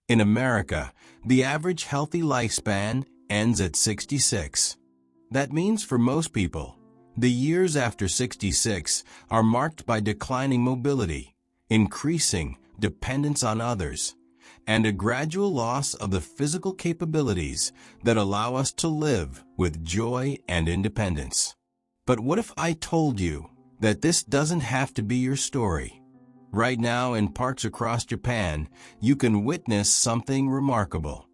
In America, the average healthy lifespan ends at 66. That means for most people, the years after 66 are marked by declining mobility, increasing dependence on others, and a gradual loss of the physical capabilities that allow us to live with joy and independence. But what if I told you that this doesn't have to be your story? Right now, in parks across Japan, you can witness something remarkable.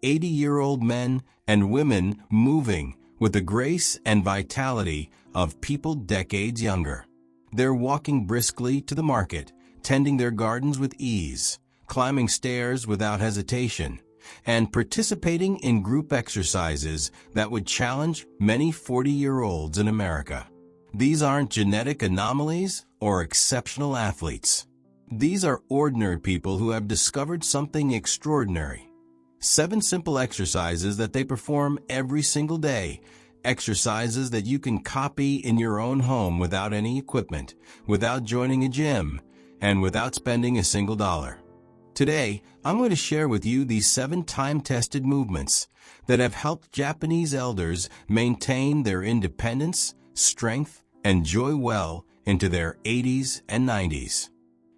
80-year-old men and women moving with the grace and vitality of people decades younger. They're walking briskly to the market, tending their gardens with ease, climbing stairs without hesitation, and participating in group exercises that would challenge many 40-year-olds in America. These aren't genetic anomalies or exceptional athletes. These are ordinary people who have discovered something extraordinary. 7 simple exercises that they perform every single day, exercises that you can copy in your own home without any equipment, without joining a gym, and without spending a single dollar. Today, I'm going to share with you these 7 time-tested movements that have helped Japanese elders maintain their independence, strength, and joy well into their 80s and 90s.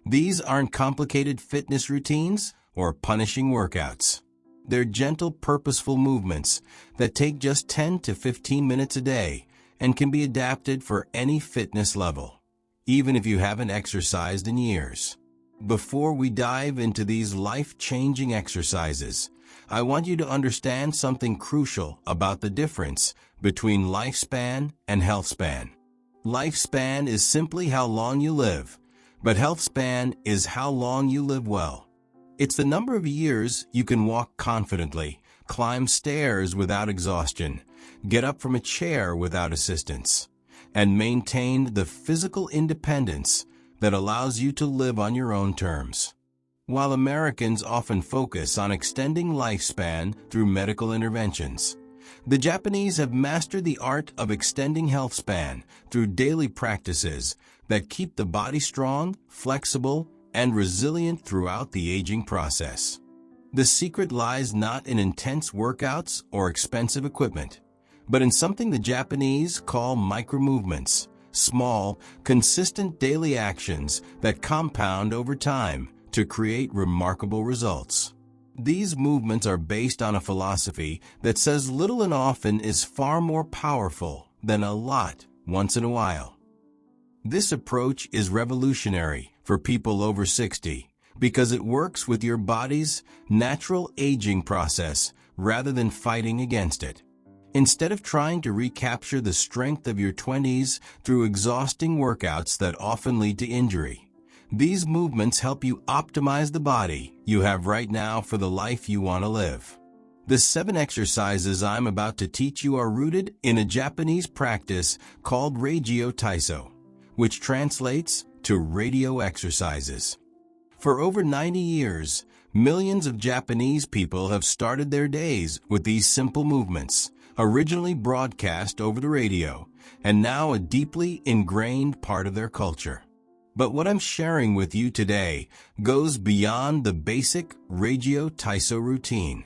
These aren't complicated fitness routines or punishing workouts. They're gentle, purposeful movements that take just 10 to 15 minutes a day and can be adapted for any fitness level, even if you haven't exercised in years. Before we dive into these life-changing exercises, I want you to understand something crucial about the difference between lifespan and healthspan. Lifespan is simply how long you live, but healthspan is how long you live well. It's the number of years you can walk confidently, climb stairs without exhaustion, get up from a chair without assistance, and maintain the physical independence that allows you to live on your own terms. While Americans often focus on extending lifespan through medical interventions, the Japanese have mastered the art of extending healthspan through daily practices that keep the body strong, flexible, and resilient throughout the aging process. The secret lies not in intense workouts or expensive equipment, but in something the Japanese call micro-movements, small, consistent daily actions that compound over time to create remarkable results. These movements are based on a philosophy that says little and often is far more powerful than a lot once in a while. This approach is revolutionary for people over 60 because it works with your body's natural aging process rather than fighting against it. Instead of trying to recapture the strength of your 20s through exhausting workouts that often lead to injury, these movements help you optimize the body you have right now for the life you want to live. The 7 exercises I'm about to teach you are rooted in a Japanese practice called Rajio Taiso, which translates to radio exercises. For over 90 years, millions of Japanese people have started their days with these simple movements, originally broadcast over the radio, and now a deeply ingrained part of their culture. But what I'm sharing with you today goes beyond the basic Rajio Taiso routine.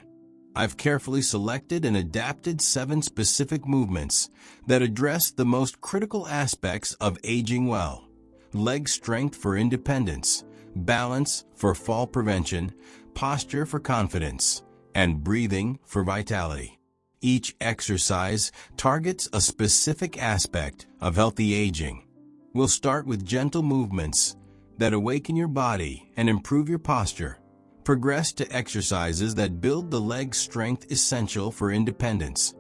I've carefully selected and adapted 7 specific movements that address the most critical aspects of aging well: leg strength for independence, balance for fall prevention, posture for confidence, and breathing for vitality. Each exercise targets a specific aspect of healthy aging. We'll start with gentle movements that awaken your body and improve your posture. Progress to exercises that build the leg strength essential for independence.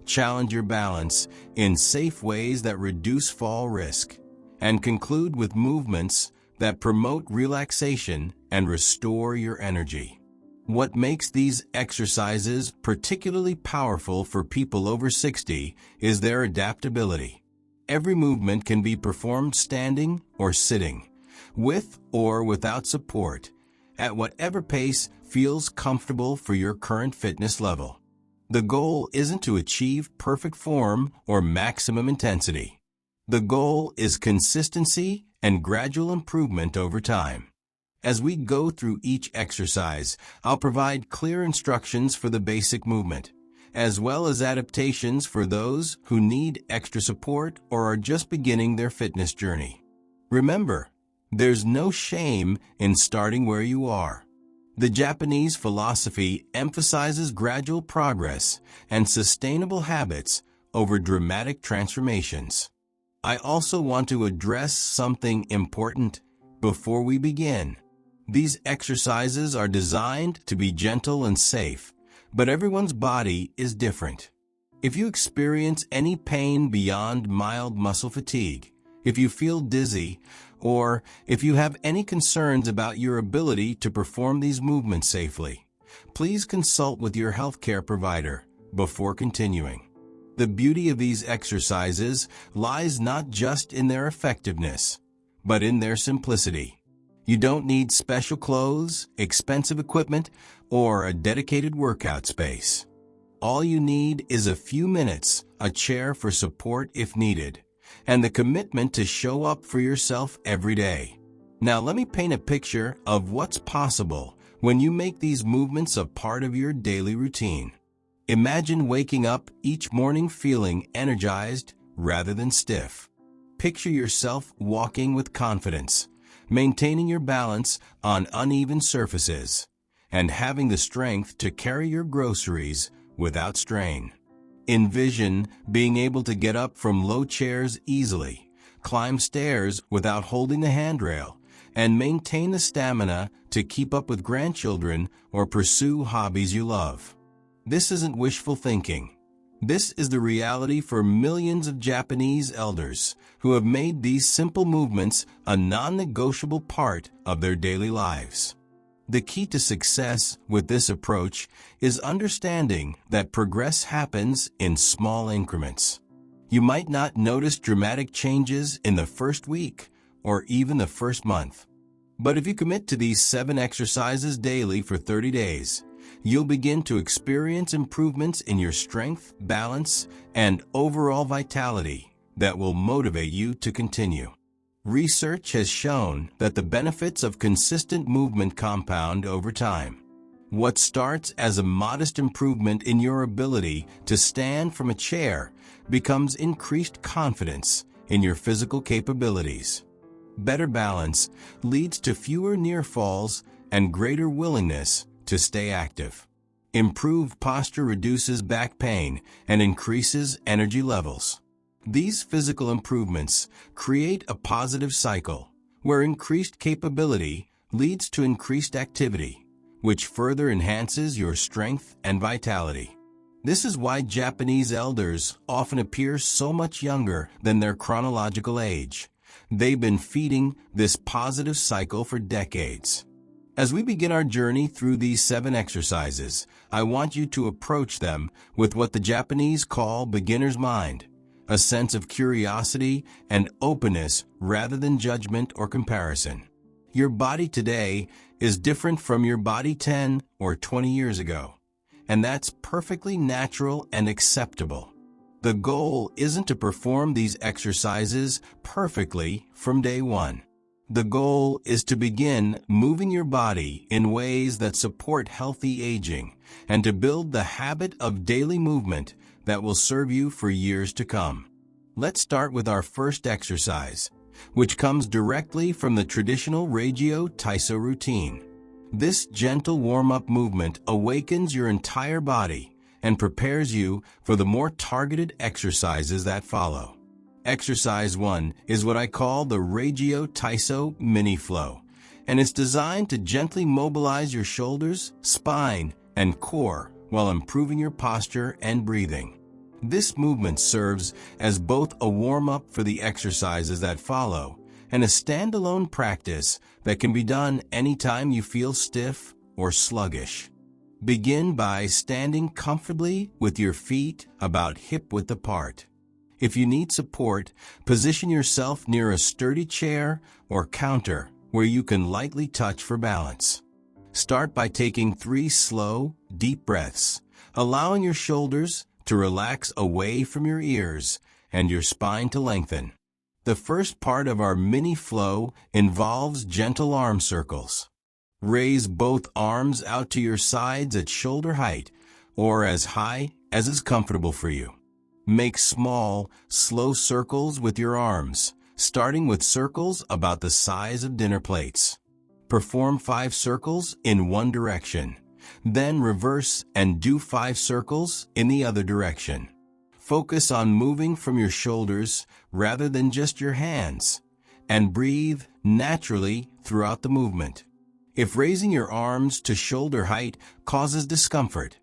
Challenge your balance in safe ways that reduce fall risk. And conclude with movements that promote relaxation and restore your energy. What makes these exercises particularly powerful for people over 60 is their adaptability. Every movement can be performed standing or sitting, with or without support, at whatever pace feels comfortable for your current fitness level. The goal isn't to achieve perfect form or maximum intensity. The goal is consistency and gradual improvement over time. As we go through each exercise, I'll provide clear instructions for the basic movement, as well as adaptations for those who need extra support or are just beginning their fitness journey. Remember, there's no shame in starting where you are. The Japanese philosophy emphasizes gradual progress and sustainable habits over dramatic transformations. I also want to address something important before we begin. These exercises are designed to be gentle and safe, but everyone's body is different. If you experience any pain beyond mild muscle fatigue, if you feel dizzy, or if you have any concerns about your ability to perform these movements safely, please consult with your healthcare provider before continuing. The beauty of these exercises lies not just in their effectiveness, but in their simplicity. You don't need special clothes, expensive equipment, or a dedicated workout space. All you need is a few minutes, a chair for support if needed, and the commitment to show up for yourself every day. Now let me paint a picture of what's possible when you make these movements a part of your daily routine. Imagine waking up each morning feeling energized rather than stiff. Picture yourself walking with confidence, maintaining your balance on uneven surfaces, and having the strength to carry your groceries without strain. Envision being able to get up from low chairs easily, climb stairs without holding the handrail, and maintain the stamina to keep up with grandchildren or pursue hobbies you love. This isn't wishful thinking. This is the reality for millions of Japanese elders who have made these simple movements a non-negotiable part of their daily lives. The key to success with this approach is understanding that progress happens in small increments. You might not notice dramatic changes in the first week or even the first month. But if you commit to these 7 exercises daily for 30 days, you'll begin to experience improvements in your strength, balance, and overall vitality that will motivate you to continue. Research has shown that the benefits of consistent movement compound over time. What starts as a modest improvement in your ability to stand from a chair becomes increased confidence in your physical capabilities. Better balance leads to fewer near falls and greater willingness to stay active. Improved posture reduces back pain and increases energy levels. These physical improvements create a positive cycle where increased capability leads to increased activity, which further enhances your strength and vitality. This is why Japanese elders often appear so much younger than their chronological age. They've been feeding this positive cycle for decades. As we begin our journey through these 7 exercises, I want you to approach them with what the Japanese call beginner's mind, a sense of curiosity and openness rather than judgment or comparison. Your body today is different from your body 10 or 20 years ago, and that's perfectly natural and acceptable. The goal isn't to perform these exercises perfectly from day one. The goal is to begin moving your body in ways that support healthy aging and to build the habit of daily movement that will serve you for years to come. Let's start with our first exercise, which comes directly from the traditional Rajio Taiso routine. This gentle warm-up movement awakens your entire body and prepares you for the more targeted exercises that follow. Exercise 1 is what I call the Rajio Taiso mini flow, and it's designed to gently mobilize your shoulders, spine, and core while improving your posture and breathing. This movement serves as both a warm-up for the exercises that follow and a standalone practice that can be done anytime you feel stiff or sluggish. Begin by standing comfortably with your feet about hip-width apart. If you need support, position yourself near a sturdy chair or counter where you can lightly touch for balance. Start by taking 3 slow, deep breaths, allowing your shoulders to relax away from your ears and your spine to lengthen. The first part of our mini flow involves gentle arm circles. Raise both arms out to your sides at shoulder height, or as high as is comfortable for you. Make small, slow circles with your arms, starting with circles about the size of dinner plates. Perform 5 circles in one direction. Then reverse and do 5 circles in the other direction. Focus on moving from your shoulders rather than just your hands, and breathe naturally throughout the movement. If raising your arms to shoulder height causes discomfort,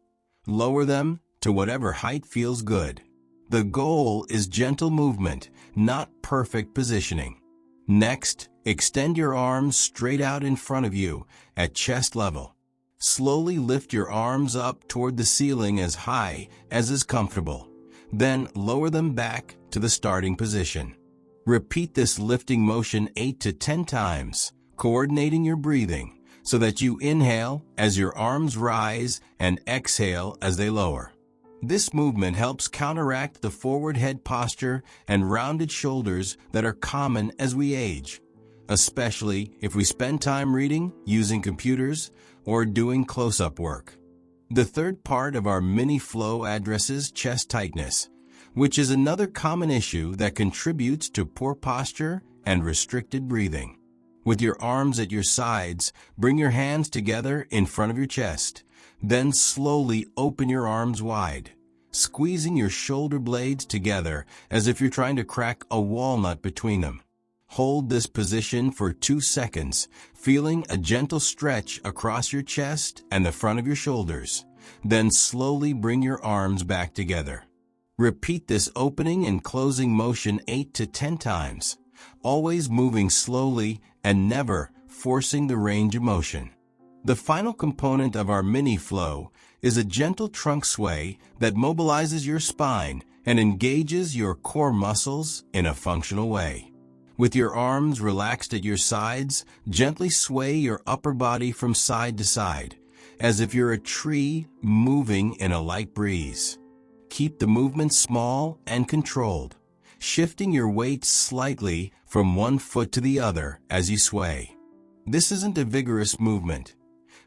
lower them to whatever height feels good. The goal is gentle movement, not perfect positioning. Next, extend your arms straight out in front of you at chest level. Slowly lift your arms up toward the ceiling as high as is comfortable. Then lower them back to the starting position. Repeat this lifting motion 8 to 10 times, coordinating your breathing so that you inhale as your arms rise and exhale as they lower. This movement helps counteract the forward head posture and rounded shoulders that are common as we age, especially if we spend time reading, using computers, or doing close-up work. The third part of our mini flow addresses chest tightness, which is another common issue that contributes to poor posture and restricted breathing. With your arms at your sides, bring your hands together in front of your chest. Then slowly open your arms wide, squeezing your shoulder blades together as if you're trying to crack a walnut between them. Hold this position for 2 seconds, feeling a gentle stretch across your chest and the front of your shoulders. Then slowly bring your arms back together. Repeat this opening and closing motion 8 to 10 times, always moving slowly and never forcing the range of motion. The final component of our mini flow is a gentle trunk sway that mobilizes your spine and engages your core muscles in a functional way. With your arms relaxed at your sides, gently sway your upper body from side to side, as if you're a tree moving in a light breeze. Keep the movement small and controlled, shifting your weight slightly from one foot to the other as you sway. This isn't a vigorous movement.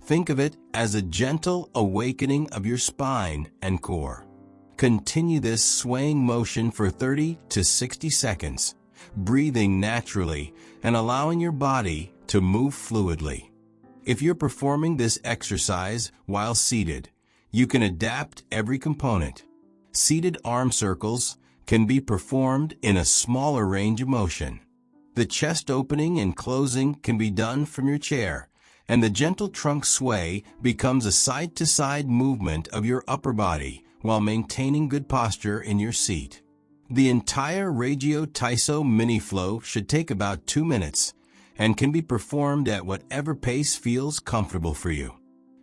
Think of it as a gentle awakening of your spine and core. Continue this swaying motion for 30 to 60 seconds, breathing naturally and allowing your body to move fluidly. If you're performing this exercise while seated, you can adapt every component. Seated arm circles can be performed in a smaller range of motion. The chest opening and closing can be done from your chair, and the gentle trunk sway becomes a side-to-side movement of your upper body while maintaining good posture in your seat. The entire Rajio Taiso mini flow should take about 2 minutes and can be performed at whatever pace feels comfortable for you.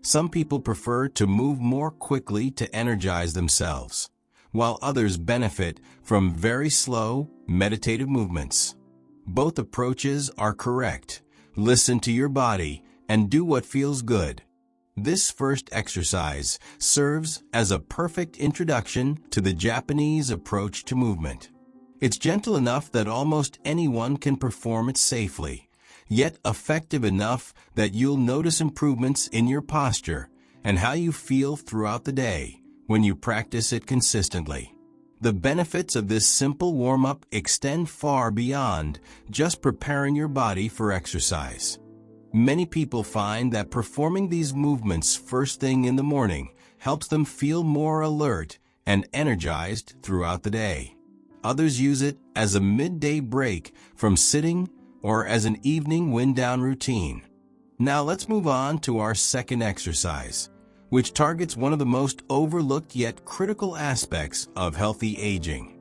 Some people prefer to move more quickly to energize themselves, while others benefit from very slow, meditative movements. Both approaches are correct. Listen to your body and do what feels good. This first exercise serves as a perfect introduction to the Japanese approach to movement. It's gentle enough that almost anyone can perform it safely, yet effective enough that you'll notice improvements in your posture and how you feel throughout the day when you practice it consistently. The benefits of this simple warm-up extend far beyond just preparing your body for exercise. Many people find that performing these movements first thing in the morning helps them feel more alert and energized throughout the day. Others use it as a midday break from sitting or as an evening wind-down routine. Now let's move on to our second exercise, which targets one of the most overlooked yet critical aspects of healthy aging: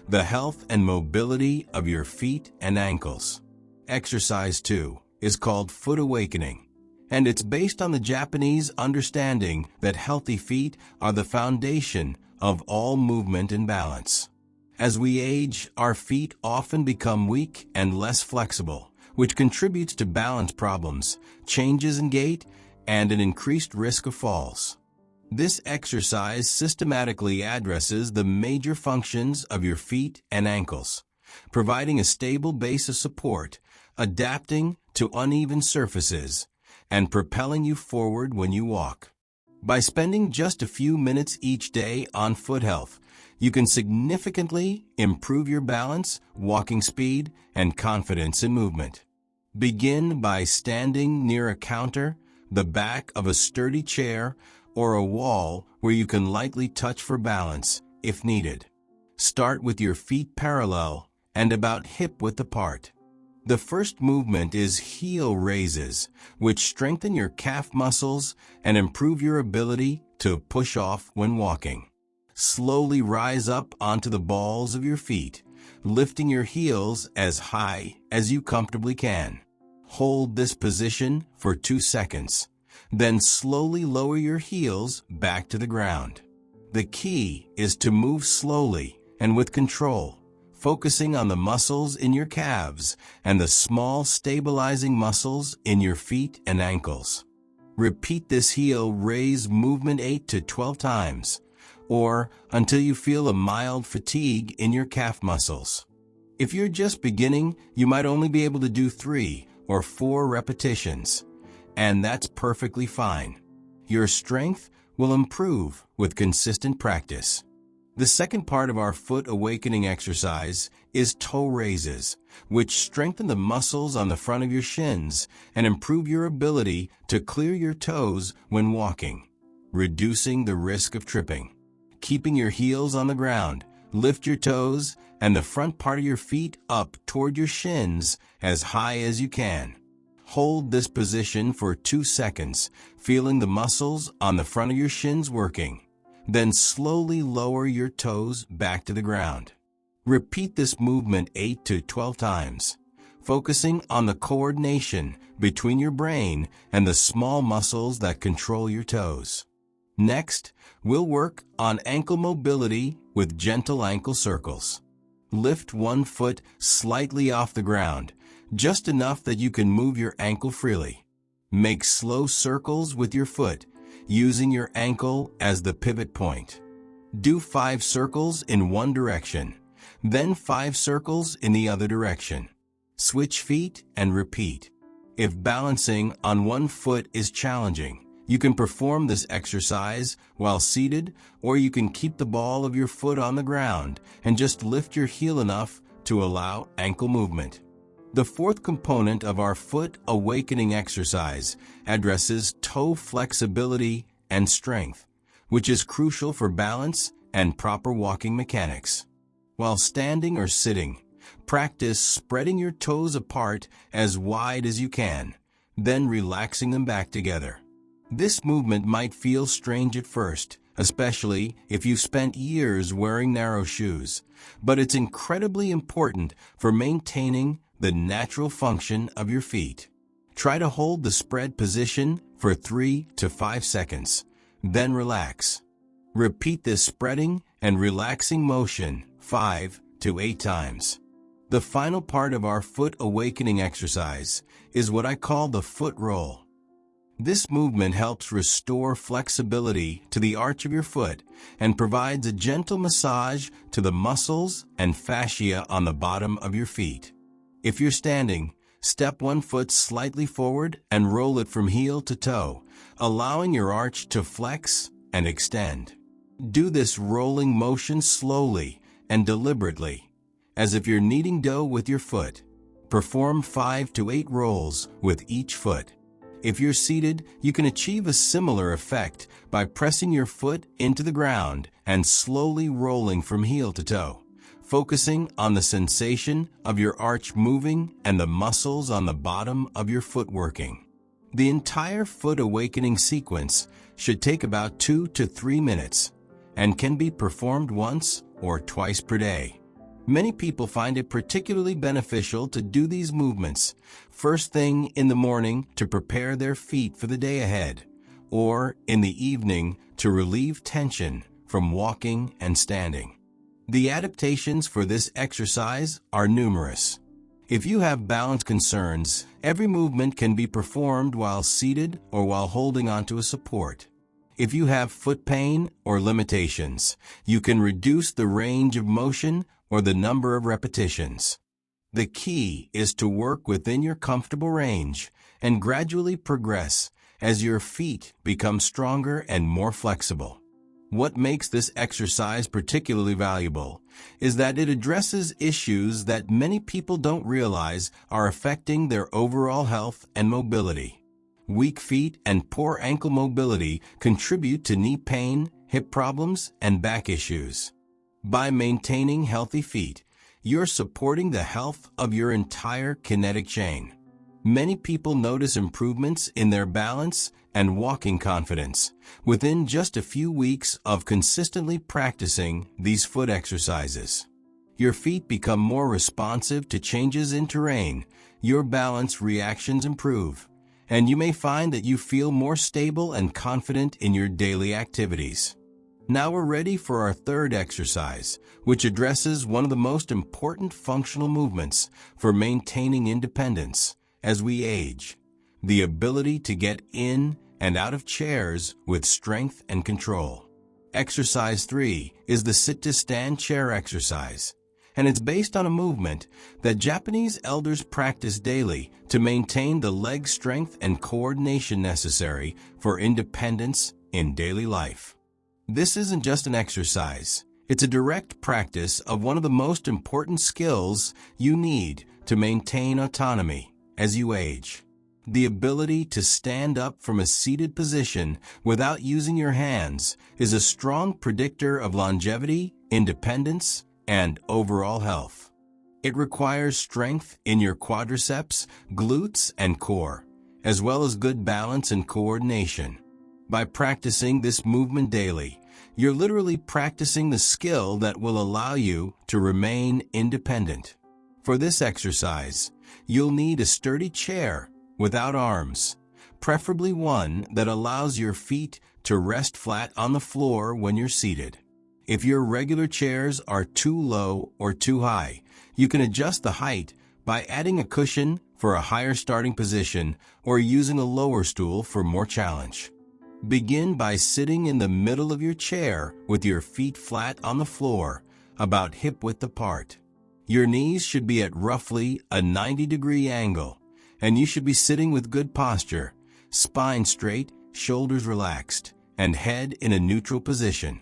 the health and mobility of your feet and ankles. Exercise 2 is called Foot Awakening, and it's based on the Japanese understanding that healthy feet are the foundation of all movement and balance. As we age, our feet often become weak and less flexible, which contributes to balance problems, changes in gait, and an increased risk of falls. This exercise systematically addresses the major functions of your feet and ankles, providing a stable base of support, adapting to uneven surfaces, and propelling you forward when you walk. By spending just a few minutes each day on foot health, you can significantly improve your balance, walking speed, and confidence in movement. Begin by standing near a counter, the back of a sturdy chair, or a wall where you can lightly touch for balance if needed. Start with your feet parallel and about hip-width apart. The first movement is heel raises, which strengthen your calf muscles and improve your ability to push off when walking. Slowly rise up onto the balls of your feet, lifting your heels as high as you comfortably can. Hold this position for 2 seconds, then slowly lower your heels back to the ground. The key is to move slowly and with control, focusing on the muscles in your calves and the small stabilizing muscles in your feet and ankles. Repeat this heel raise movement 8 to 12 times, or until you feel a mild fatigue in your calf muscles. If you're just beginning, you might only be able to do 3 or 4 repetitions, and that's perfectly fine. Your strength will improve with consistent practice. The second part of our foot awakening exercise is toe raises, which strengthen the muscles on the front of your shins and improve your ability to clear your toes when walking, reducing the risk of tripping. Keeping your heels on the ground, lift your toes and the front part of your feet up toward your shins as high as you can. Hold this position for 2 seconds, feeling the muscles on the front of your shins working. Then slowly lower your toes back to the ground. Repeat this movement 8 to 12 times, focusing on the coordination between your brain and the small muscles that control your toes. Next, we'll work on ankle mobility with gentle ankle circles. Lift one foot slightly off the ground, just enough that you can move your ankle freely. Make slow circles with your foot, using your ankle as the pivot point. Do 5 circles in one direction, then 5 circles in the other direction. Switch feet and repeat. If balancing on one foot is challenging, you can perform this exercise while seated, or you can keep the ball of your foot on the ground and just lift your heel enough to allow ankle movement. The fourth component of our foot awakening exercise addresses toe flexibility and strength, which is crucial for balance and proper walking mechanics. While standing or sitting, practice spreading your toes apart as wide as you can, then relaxing them back together. This movement might feel strange at first, especially if you've spent years wearing narrow shoes, but it's incredibly important for maintaining the natural function of your feet. Try to hold the spread position for 3 to 5 seconds, then relax. Repeat this spreading and relaxing motion 5 to 8 times. The final part of our foot awakening exercise is what I call the foot roll. This movement helps restore flexibility to the arch of your foot and provides a gentle massage to the muscles and fascia on the bottom of your feet. If you're standing, step one foot slightly forward and roll it from heel to toe, allowing your arch to flex and extend. Do this rolling motion slowly and deliberately, as if you're kneading dough with your foot. Perform 5 to 8 rolls with each foot. If you're seated, you can achieve a similar effect by pressing your foot into the ground and slowly rolling from heel to toe, focusing on the sensation of your arch moving and the muscles on the bottom of your foot working. The entire foot awakening sequence should take about 2 to 3 minutes and can be performed once or twice per day. Many people find it particularly beneficial to do these movements first thing in the morning to prepare their feet for the day ahead, or in the evening to relieve tension from walking and standing. The adaptations for this exercise are numerous. If you have balance concerns, every movement can be performed while seated or while holding onto a support. If you have foot pain or limitations, you can reduce the range of motion or the number of repetitions. The key is to work within your comfortable range and gradually progress as your feet become stronger and more flexible. What makes this exercise particularly valuable is that it addresses issues that many people don't realize are affecting their overall health and mobility. Weak feet and poor ankle mobility contribute to knee pain, hip problems, and back issues. By maintaining healthy feet, you're supporting the health of your entire kinetic chain. Many people notice improvements in their balance and walking confidence within just a few weeks of consistently practicing these foot exercises. Your feet become more responsive to changes in terrain, your balance reactions improve, and you may find that you feel more stable and confident in your daily activities. Now we're ready for our third exercise, which addresses one of the most important functional movements for maintaining independence as we age: the ability to get in and out of chairs with strength and control. Exercise 3 is the sit-to-stand chair exercise, and it's based on a movement that Japanese elders practice daily to maintain the leg strength and coordination necessary for independence in daily life. This isn't just an exercise. It's a direct practice of one of the most important skills you need to maintain autonomy as you age. The ability to stand up from a seated position without using your hands is a strong predictor of longevity, independence, and overall health. It requires strength in your quadriceps, glutes, and core, as well as good balance and coordination. By practicing this movement daily, you're literally practicing the skill that will allow you to remain independent. For this exercise, you'll need a sturdy chair without arms, preferably one that allows your feet to rest flat on the floor when you're seated. If your regular chairs are too low or too high, you can adjust the height by adding a cushion for a higher starting position or using a lower stool for more challenge. Begin by sitting in the middle of your chair with your feet flat on the floor, about hip-width apart. Your knees should be at roughly a 90-degree angle, and you should be sitting with good posture, spine straight, shoulders relaxed, and head in a neutral position.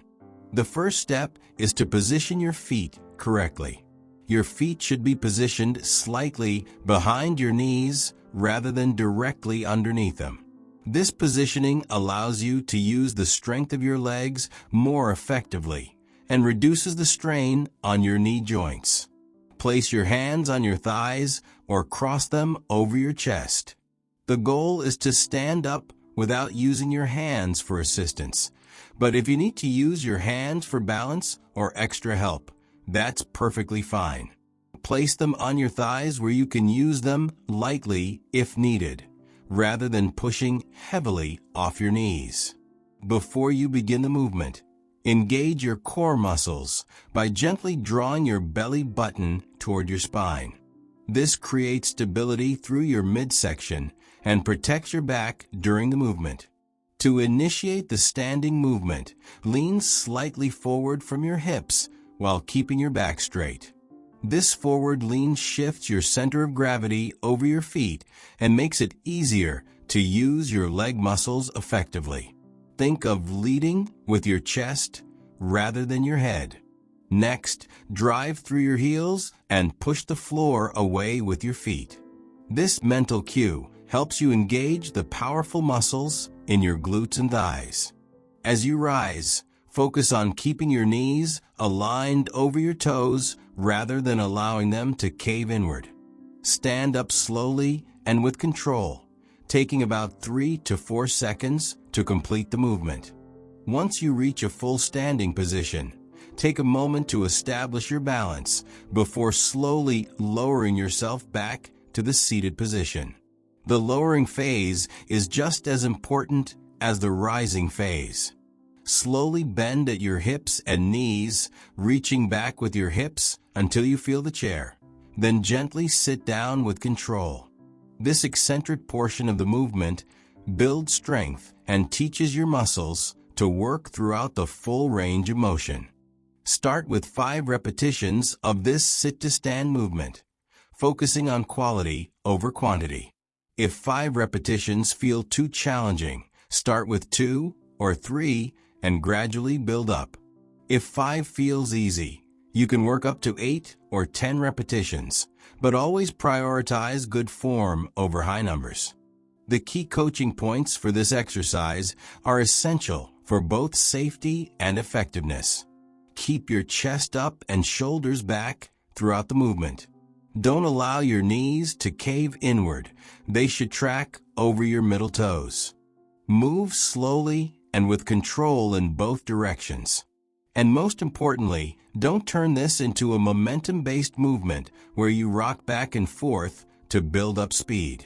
The first step is to position your feet correctly. Your feet should be positioned slightly behind your knees rather than directly underneath them. This positioning allows you to use the strength of your legs more effectively and reduces the strain on your knee joints. Place your hands on your thighs or cross them over your chest. The goal is to stand up without using your hands for assistance, but if you need to use your hands for balance or extra help, that's perfectly fine. Place them on your thighs where you can use them lightly if needed, rather than pushing heavily off your knees. Before you begin the movement, engage your core muscles by gently drawing your belly button toward your spine. This creates stability through your midsection and protects your back during the movement. To initiate the standing movement, lean slightly forward from your hips while keeping your back straight. This forward lean shifts your center of gravity over your feet and makes it easier to use your leg muscles effectively. Think of leading with your chest rather than your head. Next, drive through your heels and push the floor away with your feet. This mental cue helps you engage the powerful muscles in your glutes and thighs. As you rise, focus on keeping your knees aligned over your toes rather than allowing them to cave inward. Stand up slowly and with control, taking about 3 to 4 seconds to complete the movement. Once you reach a full standing position, take a moment to establish your balance before slowly lowering yourself back to the seated position. The lowering phase is just as important as the rising phase. Slowly bend at your hips and knees, reaching back with your hips until you feel the chair. Then gently sit down with control. This eccentric portion of the movement builds strength and teaches your muscles to work throughout the full range of motion. Start with 5 repetitions of this sit-to-stand movement. focusing on quality over quantity. If 5 repetitions feel too challenging, start with 2 or 3 and gradually build up. If 5 feels easy, you can work up to 8 or 10 repetitions, but always prioritize good form over high numbers. The key coaching points for this exercise are essential for both safety and effectiveness. Keep your chest up and shoulders back throughout the movement. Don't allow your knees to cave inward. They should track over your middle toes. Move slowly and with control in both directions. And most importantly, don't turn this into a momentum-based movement where you rock back and forth to build up speed.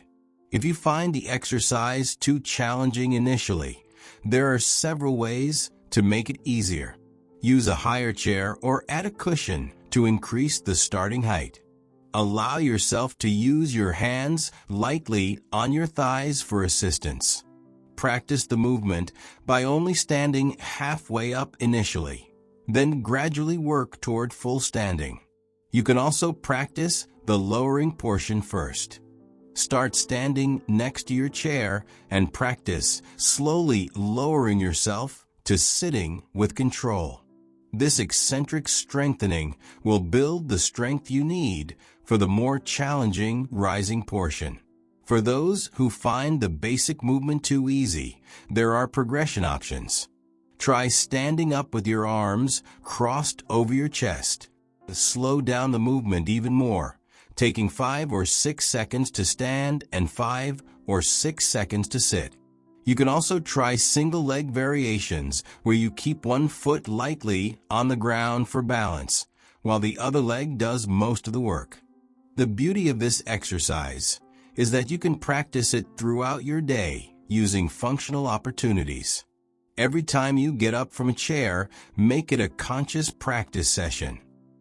If you find the exercise too challenging initially, there are several ways to make it easier. Use a higher chair or add a cushion to increase the starting height. Allow yourself to use your hands lightly on your thighs for assistance. Practice the movement by only standing halfway up initially, then gradually work toward full standing. You can also practice the lowering portion first. Start standing next to your chair and practice slowly lowering yourself to sitting with control. This eccentric strengthening will build the strength you need for the more challenging rising portion. For those who find the basic movement too easy, there are progression options. Try standing up with your arms crossed over your chest. Slow down the movement even more, taking 5 or 6 seconds to stand and 5 or 6 seconds to sit. You can also try single leg variations where you keep one foot lightly on the ground for balance, while the other leg does most of the work. The beauty of this exercise is that you can practice it throughout your day using functional opportunities. Every time you get up from a chair, make it a conscious practice session.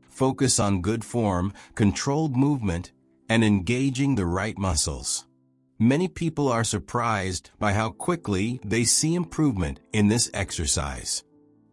Focus on good form, controlled movement, and engaging the right muscles. Many people are surprised by how quickly they see improvement in this exercise.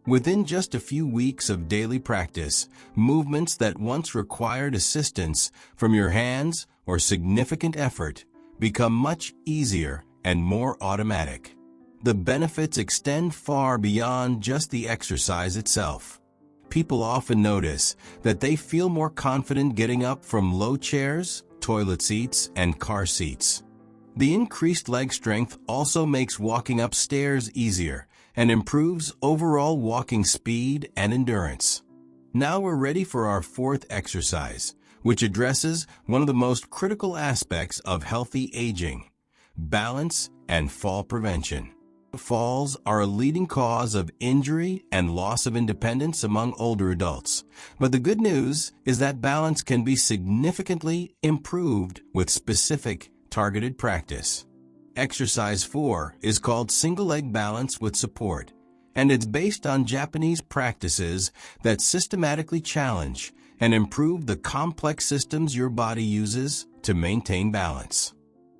Within just a few weeks of daily practice, movements that once required assistance from your hands or significant effort become much easier and more automatic. The benefits extend far beyond just the exercise itself. People often notice that they feel more confident getting up from low chairs, toilet seats, and car seats. The increased leg strength also makes walking upstairs easier and improves overall walking speed and endurance. Now we're ready for our 4th exercise, which addresses one of the most critical aspects of healthy aging: balance and fall prevention. Falls are a leading cause of injury and loss of independence among older adults. But the good news is that balance can be significantly improved with specific, targeted practice. Exercise 4 is called single leg balance with support, and it's based on Japanese practices that systematically challenge and improve the complex systems your body uses to maintain balance.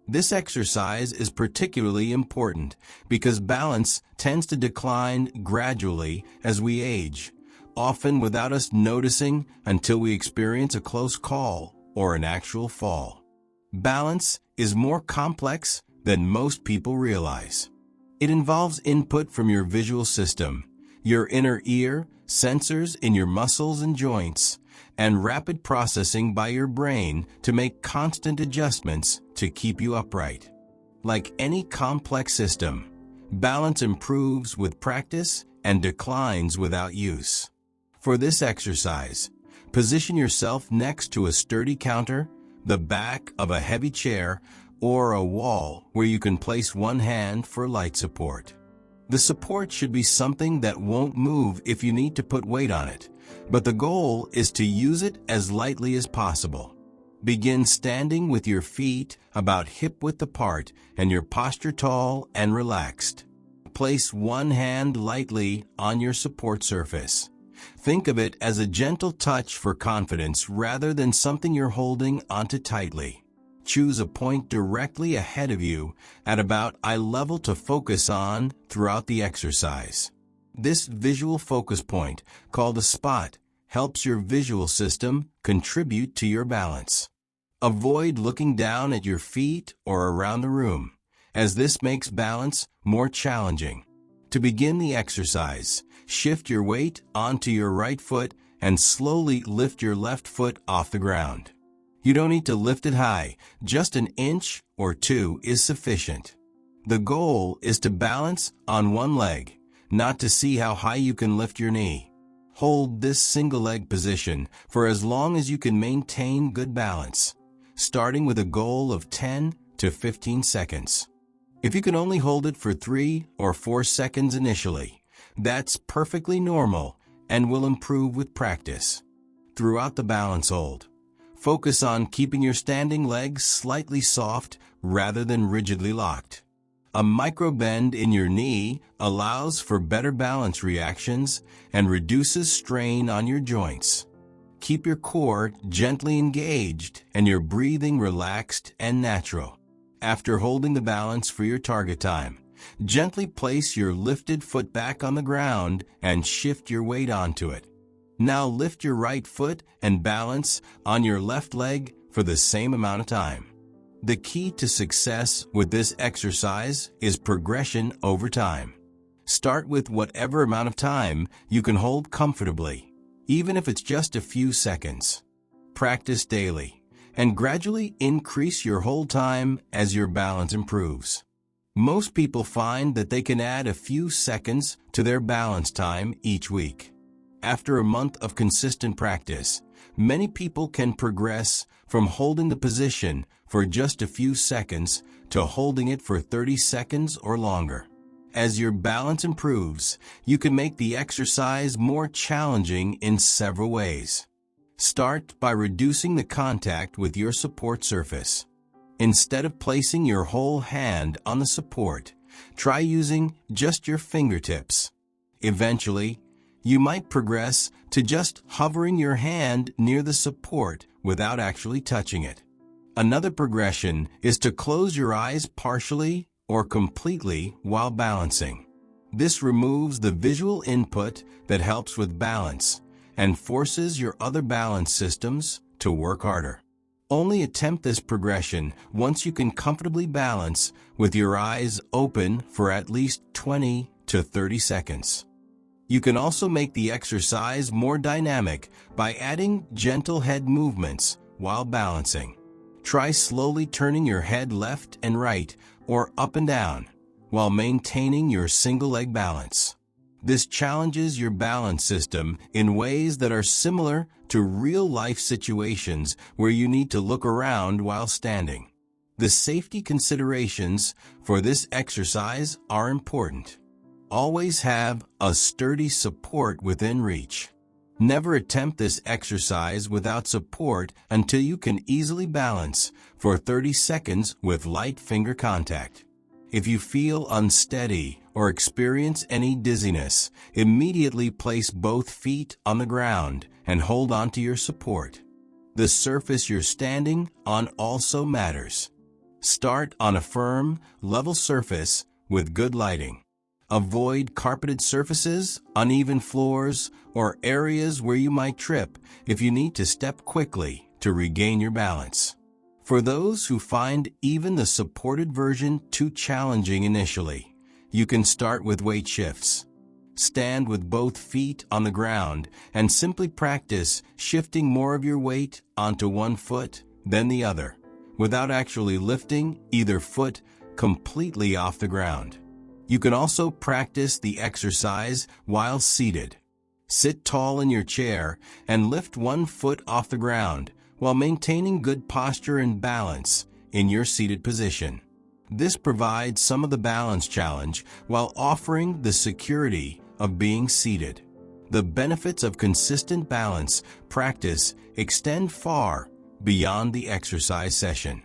This exercise is particularly important because balance tends to decline gradually as we age, often without us noticing until we experience a close call or an actual fall. Balance is more complex than most people realize. It involves input from your visual system, your inner ear, sensors in your muscles and joints, and rapid processing by your brain to make constant adjustments to keep you upright. Like any complex system, balance improves with practice and declines without use. For this exercise, position yourself next to a sturdy counter, the back of a heavy chair, or a wall where you can place one hand for light support. The support should be something that won't move if you need to put weight on it, but the goal is to use it as lightly as possible. Begin standing with your feet about hip-width apart and your posture tall and relaxed. Place one hand lightly on your support surface. Think of it as a gentle touch for confidence rather than something you're holding onto tightly. Choose a point directly ahead of you at about eye level to focus on throughout the exercise. This visual focus point, called a spot, helps your visual system contribute to your balance. Avoid looking down at your feet or around the room, as this makes balance more challenging. To begin the exercise, shift your weight onto your right foot and slowly lift your left foot off the ground. You don't need to lift it high, just an inch or two is sufficient. The goal is to balance on one leg, not to see how high you can lift your knee. Hold this single leg position for as long as you can maintain good balance, starting with a goal of 10 to 15 seconds. If you can only hold it for 3 or 4 seconds initially, that's perfectly normal and will improve with practice. Throughout the balance hold, focus on keeping your standing legs slightly soft rather than rigidly locked. A micro bend in your knee allows for better balance reactions and reduces strain on your joints. Keep your core gently engaged and your breathing relaxed and natural. After holding the balance for your target time, gently place your lifted foot back on the ground and shift your weight onto it. Now lift your right foot and balance on your left leg for the same amount of time. The key to success with this exercise is progression over time. Start with whatever amount of time you can hold comfortably, even if it's just a few seconds. Practice daily and gradually increase your hold time as your balance improves. Most people find that they can add a few seconds to their balance time each week. After a month of consistent practice, many people can progress from holding the position for just a few seconds to holding it for 30 seconds or longer. As your balance improves, you can make the exercise more challenging in several ways. Start by reducing the contact with your support surface. Instead of placing your whole hand on the support, try using just your fingertips. Eventually, you might progress to just hovering your hand near the support without actually touching it. Another progression is to close your eyes partially or completely while balancing. This removes the visual input that helps with balance and forces your other balance systems to work harder. Only attempt this progression once you can comfortably balance with your eyes open for at least 20 to 30 seconds. You can also make the exercise more dynamic by adding gentle head movements while balancing. Try slowly turning your head left and right or up and down while maintaining your single leg balance. This challenges your balance system in ways that are similar to real-life situations where you need to look around while standing. The safety considerations for this exercise are important. Always have a sturdy support within reach. Never attempt this exercise without support until you can easily balance for 30 seconds with light finger contact. If you feel unsteady or experience any dizziness, immediately place both feet on the ground and hold on to your support. The surface you're standing on also matters. Start on a firm, level surface with good lighting. Avoid carpeted surfaces, uneven floors, or areas where you might trip if you need to step quickly to regain your balance. For those who find even the supported version too challenging initially, you can start with weight shifts. Stand with both feet on the ground and simply practice shifting more of your weight onto one foot than the other, without actually lifting either foot completely off the ground. You can also practice the exercise while seated. Sit tall in your chair and lift one foot off the ground while maintaining good posture and balance in your seated position. This provides some of the balance challenge while offering the security of being seated. The benefits of consistent balance practice extend far beyond the exercise session.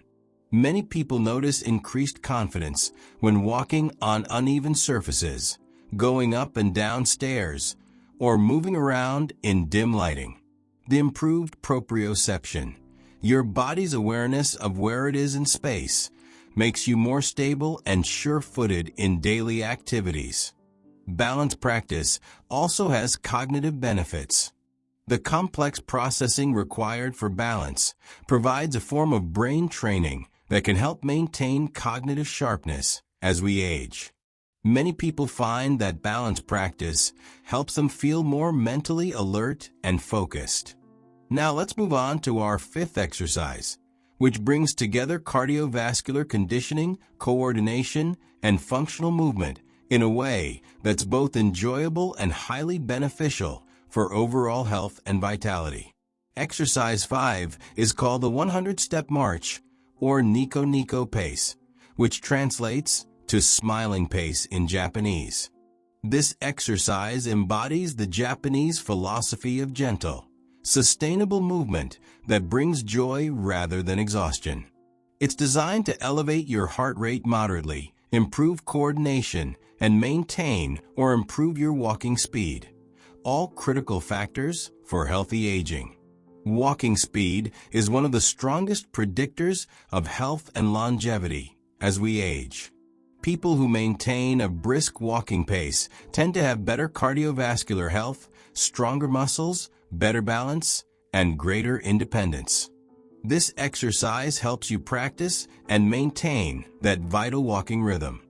Many people notice increased confidence when walking on uneven surfaces, going up and down stairs, or moving around in dim lighting. The improved proprioception, your body's awareness of where it is in space, makes you more stable and sure-footed in daily activities. Balance practice also has cognitive benefits. The complex processing required for balance provides a form of brain training that can help maintain cognitive sharpness as we age. Many people find that balance practice helps them feel more mentally alert and focused. Now let's move on to our fifth exercise, which brings together cardiovascular conditioning, coordination, and functional movement in a way that's both enjoyable and highly beneficial for overall health and vitality. Exercise 5 is called the 100-step march, or Nico Nico pace, which translates to smiling pace in Japanese. This exercise embodies the Japanese philosophy of gentle, sustainable movement that brings joy rather than exhaustion. It's designed to elevate your heart rate moderately, improve coordination, and maintain or improve your walking speed, all critical factors for healthy aging. Walking speed is one of the strongest predictors of health and longevity as we age. People who maintain a brisk walking pace tend to have better cardiovascular health, stronger muscles, better balance, and greater independence. This exercise helps you practice and maintain that vital walking rhythm.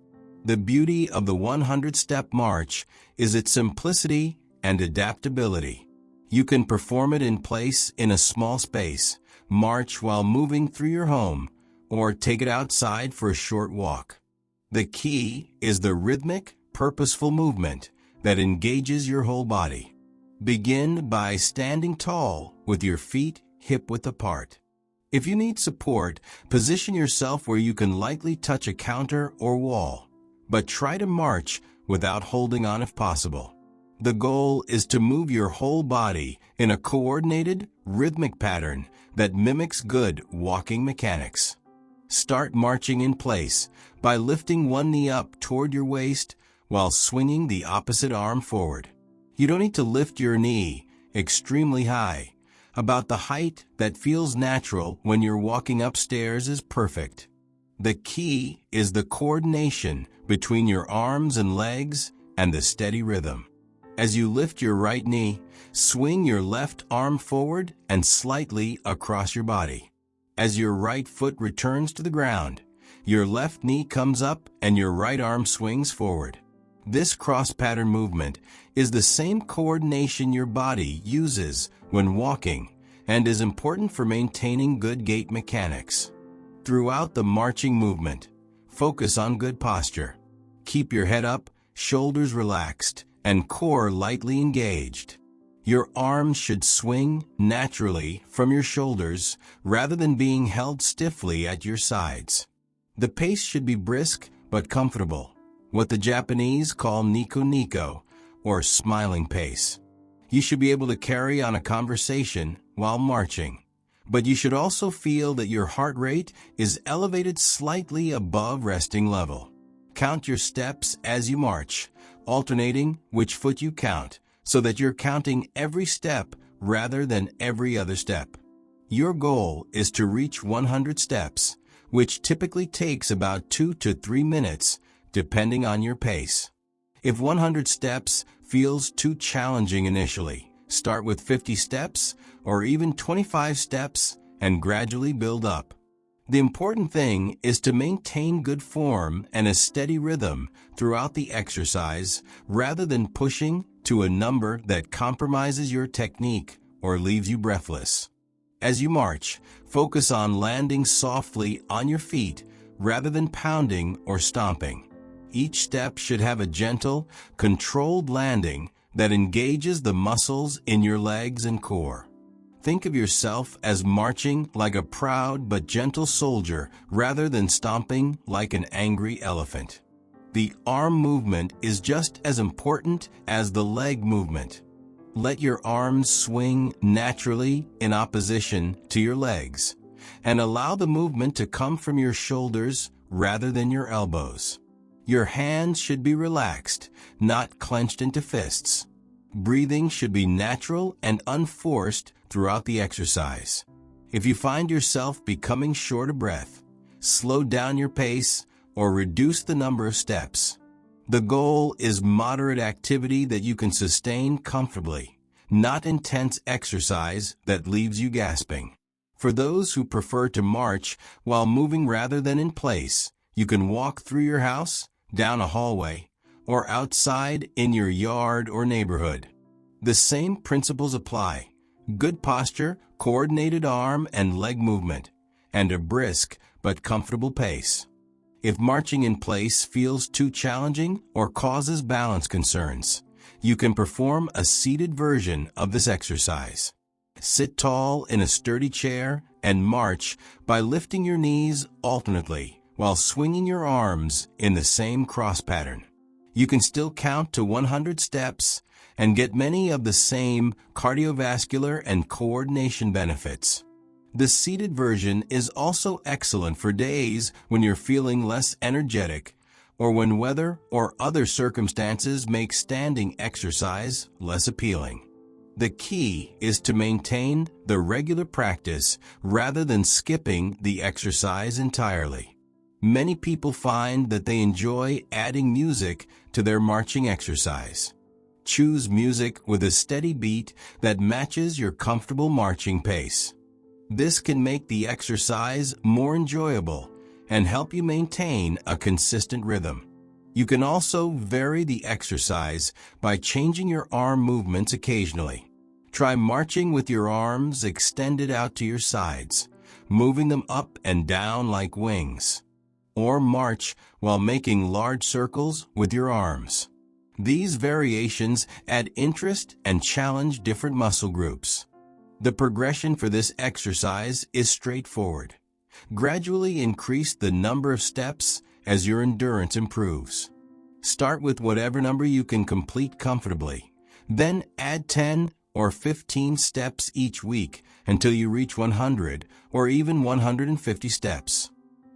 The beauty of the 100-step march is its simplicity and adaptability. You can perform it in place in a small space, march while moving through your home, or take it outside for a short walk. The key is the rhythmic, purposeful movement that engages your whole body. Begin by standing tall with your feet hip-width apart. If you need support, position yourself where you can lightly touch a counter or wall, but try to march without holding on if possible. The goal is to move your whole body in a coordinated, rhythmic pattern that mimics good walking mechanics. Start marching in place by lifting one knee up toward your waist while swinging the opposite arm forward. You don't need to lift your knee extremely high. About the height that feels natural when you're walking upstairs is perfect. The key is the coordination between your arms and legs and the steady rhythm. As you lift your right knee, swing your left arm forward and slightly across your body. As your right foot returns to the ground, your left knee comes up and your right arm swings forward. This cross-pattern movement is the same coordination your body uses when walking and is important for maintaining good gait mechanics. Throughout the marching movement, focus on good posture. Keep your head up, shoulders relaxed, and core lightly engaged. Your arms should swing naturally from your shoulders rather than being held stiffly at your sides. The pace should be brisk but comfortable, what the Japanese call Nico Nico, or smiling pace. You should be able to carry on a conversation while marching, but you should also feel that your heart rate is elevated slightly above resting level. Count your steps as you march, alternating which foot you count, so that you're counting every step rather than every other step. Your goal is to reach 100 steps, which typically takes about 2 to 3 minutes, depending on your pace. If 100 steps feels too challenging initially, start with 50 steps or even 25 steps and gradually build up. The important thing is to maintain good form and a steady rhythm throughout the exercise rather than pushing to a number that compromises your technique or leaves you breathless. As you march, focus on landing softly on your feet rather than pounding or stomping. Each step should have a gentle, controlled landing that engages the muscles in your legs and core. Think of yourself as marching like a proud but gentle soldier rather than stomping like an angry elephant. The arm movement is just as important as the leg movement. Let your arms swing naturally in opposition to your legs, and allow the movement to come from your shoulders rather than your elbows. Your hands should be relaxed, not clenched into fists. Breathing should be natural and unforced throughout the exercise. If you find yourself becoming short of breath, slow down your pace or reduce the number of steps. The goal is moderate activity that you can sustain comfortably, not intense exercise that leaves you gasping. For those who prefer to march while moving rather than in place, you can walk through your house, down a hallway, or outside in your yard or neighborhood. The same principles apply: good posture, coordinated arm and leg movement, and a brisk but comfortable pace. If marching in place feels too challenging or causes balance concerns, you can perform a seated version of this exercise. Sit tall in a sturdy chair and march by lifting your knees alternately while swinging your arms in the same cross pattern. You can still count to 100 steps and get many of the same cardiovascular and coordination benefits. The seated version is also excellent for days when you're feeling less energetic or when weather or other circumstances make standing exercise less appealing. The key is to maintain the regular practice rather than skipping the exercise entirely. Many people find that they enjoy adding music to their marching exercise. Choose music with a steady beat that matches your comfortable marching pace. This can make the exercise more enjoyable and help you maintain a consistent rhythm. You can also vary the exercise by changing your arm movements occasionally. Try marching with your arms extended out to your sides, moving them up and down like wings. Or march while making large circles with your arms. These variations add interest and challenge different muscle groups. The progression for this exercise is straightforward. Gradually increase the number of steps as your endurance improves. Start with whatever number you can complete comfortably. Then add 10 or 15 steps each week until you reach 100 or even 150 steps.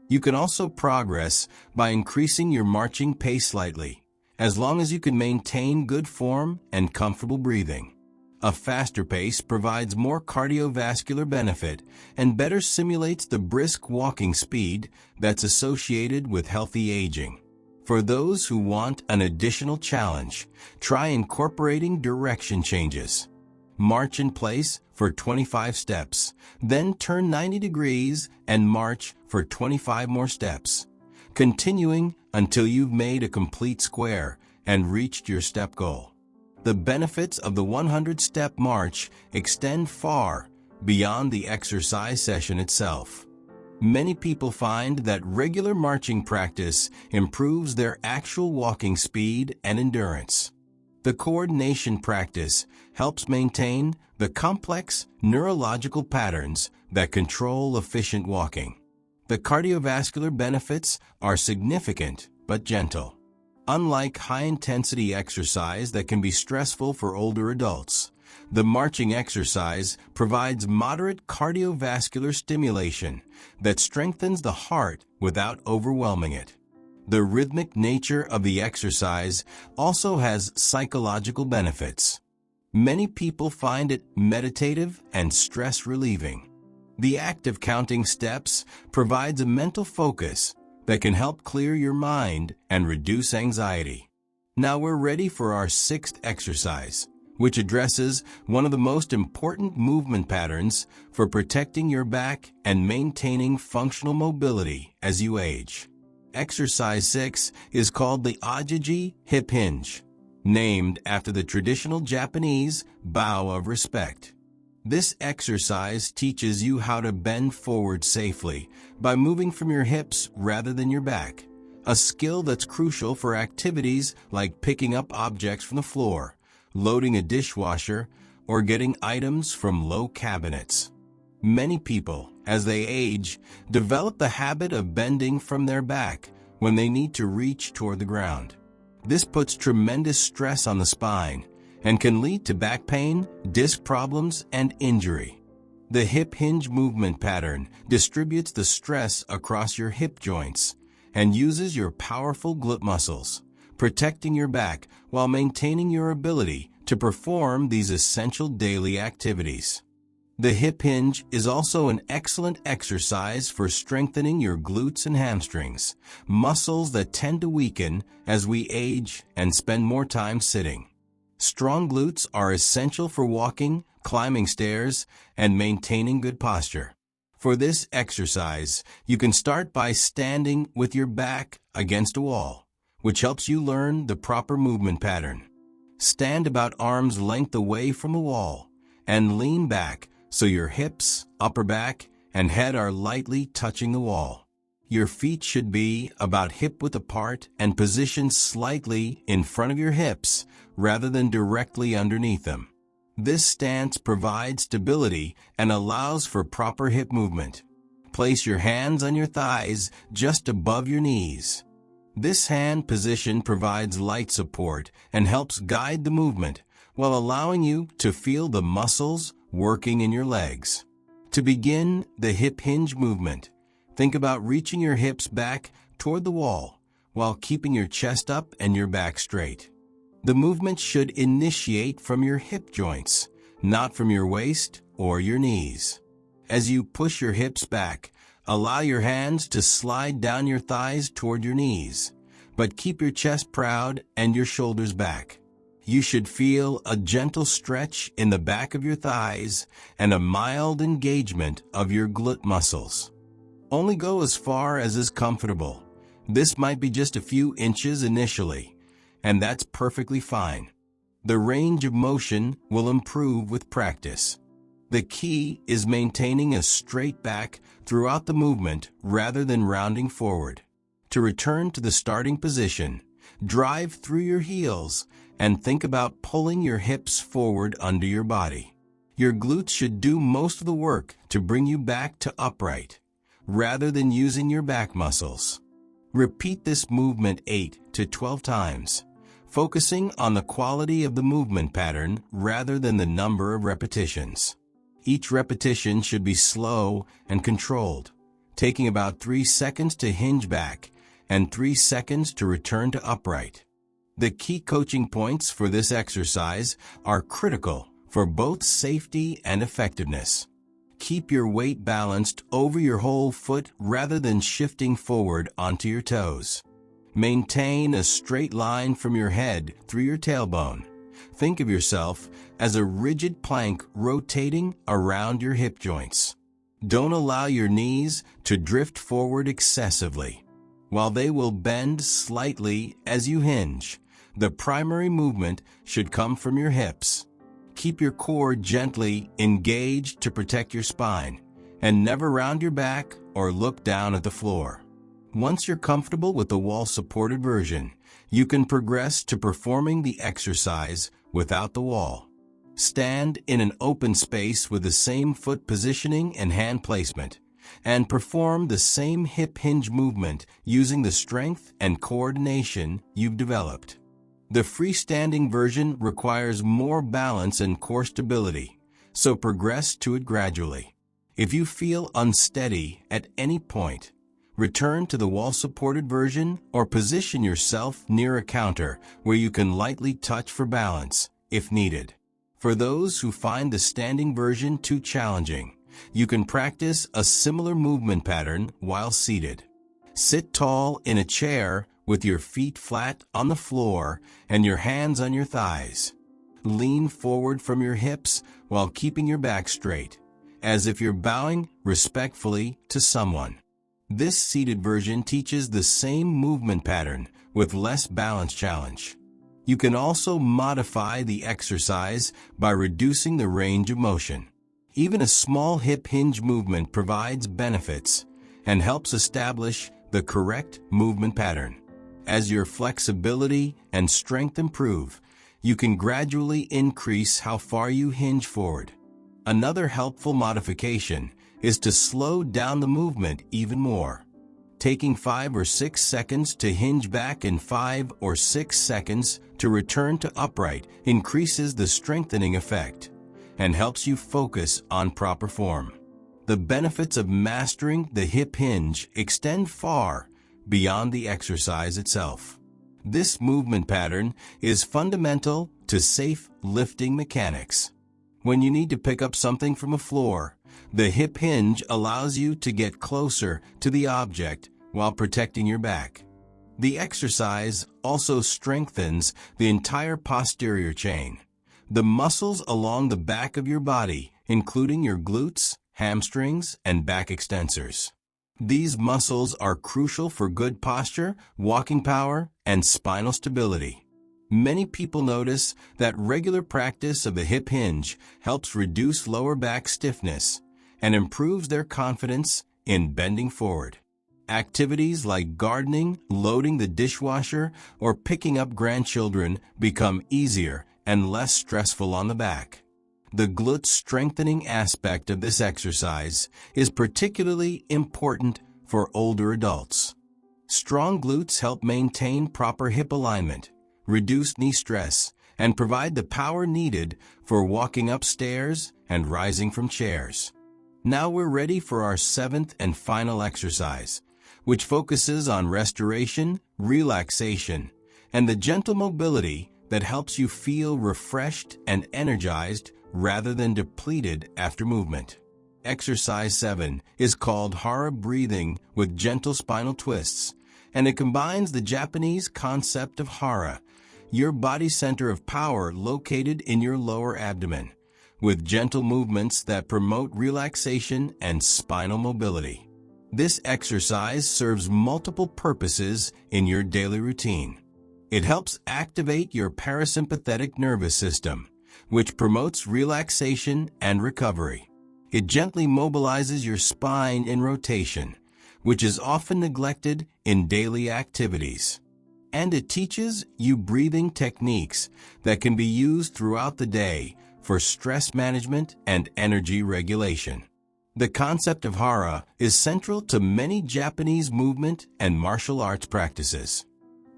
You can also progress by increasing your marching pace slightly, as long as you can maintain good form and comfortable breathing. A faster pace provides more cardiovascular benefit and better simulates the brisk walking speed that's associated with healthy aging. For those who want an additional challenge, try incorporating direction changes. March in place for 25 steps, then turn 90 degrees and march for 25 more steps, continuing until you've made a complete square and reached your step goal. The benefits of the 100-step march extend far beyond the exercise session itself. Many people find that regular marching practice improves their actual walking speed and endurance. The coordination practice helps maintain the complex neurological patterns that control efficient walking. The cardiovascular benefits are significant but gentle. Unlike high-intensity exercise that can be stressful for older adults, the marching exercise provides moderate cardiovascular stimulation that strengthens the heart without overwhelming it. The rhythmic nature of the exercise also has psychological benefits. Many people find it meditative and stress-relieving. The act of counting steps provides a mental focus that can help clear your mind and reduce anxiety. Now we're ready for our 6th exercise, which addresses one of the most important movement patterns for protecting your back and maintaining functional mobility as you age. Exercise 6 is called the Ojigi hip hinge, named after the traditional Japanese bow of respect. This exercise teaches you how to bend forward safely by moving from your hips rather than your back, a skill that's crucial for activities like picking up objects from the floor, loading a dishwasher, or getting items from low cabinets. Many people, as they age, develop the habit of bending from their back when they need to reach toward the ground. This puts tremendous stress on the spine and can lead to back pain, disc problems, and injury. The hip hinge movement pattern distributes the stress across your hip joints and uses your powerful glute muscles, protecting your back while maintaining your ability to perform these essential daily activities. The hip hinge is also an excellent exercise for strengthening your glutes and hamstrings, muscles that tend to weaken as we age and spend more time sitting. Strong glutes are essential for walking, climbing stairs, and maintaining good posture. For this exercise, you can start by standing with your back against a wall, which helps you learn the proper movement pattern. Stand about arm's length away from the wall and lean back so your hips, upper back, and head are lightly touching the wall. Your feet should be about hip-width apart and positioned slightly in front of your hips rather than directly underneath them. This stance provides stability and allows for proper hip movement. Place your hands on your thighs just above your knees. This hand position provides light support and helps guide the movement while allowing you to feel the muscles working in your legs. To begin the hip hinge movement, think about reaching your hips back toward the wall while keeping your chest up and your back straight. The movement should initiate from your hip joints, not from your waist or your knees. As you push your hips back, allow your hands to slide down your thighs toward your knees, but keep your chest proud and your shoulders back. You should feel a gentle stretch in the back of your thighs and a mild engagement of your glute muscles. Only go as far as is comfortable. This might be just a few inches initially, and that's perfectly fine. The range of motion will improve with practice. The key is maintaining a straight back throughout the movement rather than rounding forward. To return to the starting position, drive through your heels and think about pulling your hips forward under your body. Your glutes should do most of the work to bring you back to upright, rather than using your back muscles. Repeat this movement 8 to 12 times, focusing on the quality of the movement pattern rather than the number of repetitions. Each repetition should be slow and controlled, taking about 3 seconds to hinge back and 3 seconds to return to upright. The key coaching points for this exercise are critical for both safety and effectiveness. Keep your weight balanced over your whole foot rather than shifting forward onto your toes. Maintain a straight line from your head through your tailbone. Think of yourself as a rigid plank rotating around your hip joints. Don't allow your knees to drift forward excessively. While they will bend slightly as you hinge, the primary movement should come from your hips. Keep your core gently engaged to protect your spine, and never round your back or look down at the floor. Once you're comfortable with the wall-supported version, you can progress to performing the exercise without the wall. Stand in an open space with the same foot positioning and hand placement, and perform the same hip hinge movement using the strength and coordination you've developed. The freestanding version requires more balance and core stability, so progress to it gradually. If you feel unsteady at any point, return to the wall-supported version or position yourself near a counter where you can lightly touch for balance, if needed. For those who find the standing version too challenging, you can practice a similar movement pattern while seated. Sit tall in a chair with your feet flat on the floor and your hands on your thighs. Lean forward from your hips while keeping your back straight, as if you're bowing respectfully to someone. This seated version teaches the same movement pattern with less balance challenge. You can also modify the exercise by reducing the range of motion. Even a small hip hinge movement provides benefits and helps establish the correct movement pattern. As your flexibility and strength improve, you can gradually increase how far you hinge forward. Another helpful modification is to slow down the movement even more. Taking 5 or 6 seconds to hinge back and 5 or 6 seconds to return to upright increases the strengthening effect and helps you focus on proper form. The benefits of mastering the hip hinge extend far beyond the exercise itself. This movement pattern is fundamental to safe lifting mechanics. When you need to pick up something from a floor, the hip hinge allows you to get closer to the object while protecting your back. The exercise also strengthens the entire posterior chain, the muscles along the back of your body, including your glutes, hamstrings, and back extensors. These muscles are crucial for good posture, walking power, and spinal stability. Many people notice that regular practice of the hip hinge helps reduce lower back stiffness and improves their confidence in bending forward. Activities like gardening, loading the dishwasher, or picking up grandchildren become easier and less stressful on the back. The glute strengthening aspect of this exercise is particularly important for older adults. Strong glutes help maintain proper hip alignment, reduce knee stress, and provide the power needed for walking upstairs and rising from chairs. Now we're ready for our seventh and final exercise, which focuses on restoration, relaxation, and the gentle mobility that helps you feel refreshed and energized rather than depleted after movement. Exercise 7 is called Hara breathing with gentle spinal twists, and it combines the Japanese concept of Hara, your body center of power located in your lower abdomen, with gentle movements that promote relaxation and spinal mobility. This exercise serves multiple purposes in your daily routine. It helps activate your parasympathetic nervous system, which promotes relaxation and recovery. It gently mobilizes your spine in rotation, which is often neglected in daily activities. And it teaches you breathing techniques that can be used throughout the day for stress management and energy regulation. The concept of Hara is central to many Japanese movement and martial arts practices.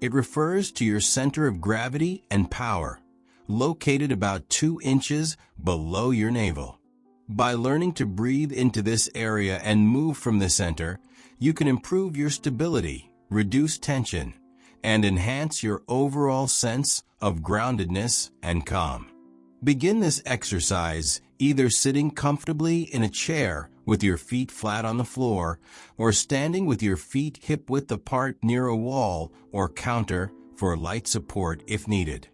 It refers to your center of gravity and power, located about 2 inches below your navel. By learning to breathe into this area and move from the center, you can improve your stability, reduce tension, and enhance your overall sense of groundedness and calm. Begin this exercise either sitting comfortably in a chair with your feet flat on the floor or standing with your feet hip-width apart near a wall or counter for light support if needed.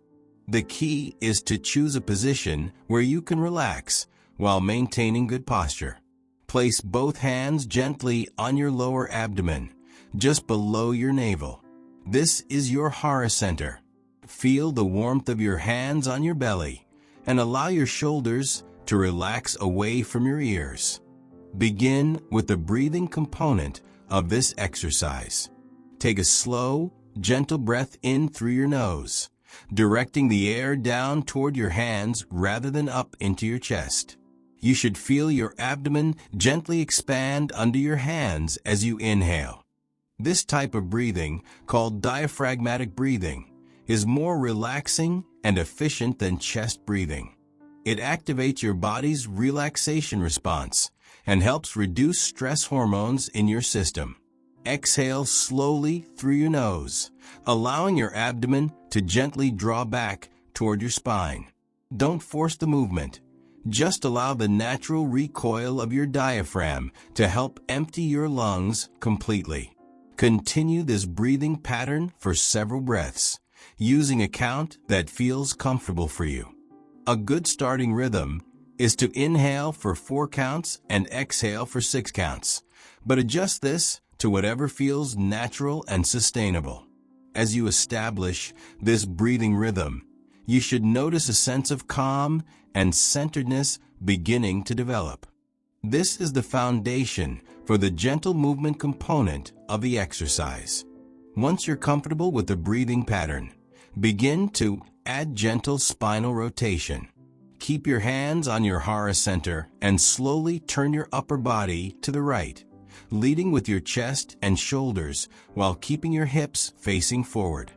The key is to choose a position where you can relax while maintaining good posture. Place both hands gently on your lower abdomen, just below your navel. This is your Hara center. Feel the warmth of your hands on your belly and allow your shoulders to relax away from your ears. Begin with the breathing component of this exercise. Take a slow, gentle breath in through your nose, directing the air down toward your hands rather than up into your chest. You should feel your abdomen gently expand under your hands as you inhale. This type of breathing, called diaphragmatic breathing, is more relaxing and efficient than chest breathing. It activates your body's relaxation response and helps reduce stress hormones in your system. Exhale slowly through your nose, allowing your abdomen to gently draw back toward your spine. Don't force the movement. Just allow the natural recoil of your diaphragm to help empty your lungs completely. Continue this breathing pattern for several breaths, using a count that feels comfortable for you. A good starting rhythm is to inhale for 4 counts and exhale for 6 counts, but adjust this to whatever feels natural and sustainable. As you establish this breathing rhythm, you should notice a sense of calm and centeredness beginning to develop. This is the foundation for the gentle movement component of the exercise. Once you're comfortable with the breathing pattern, begin to add gentle spinal rotation. Keep your hands on your Hara center and slowly turn your upper body to the right, leading with your chest and shoulders while keeping your hips facing forward.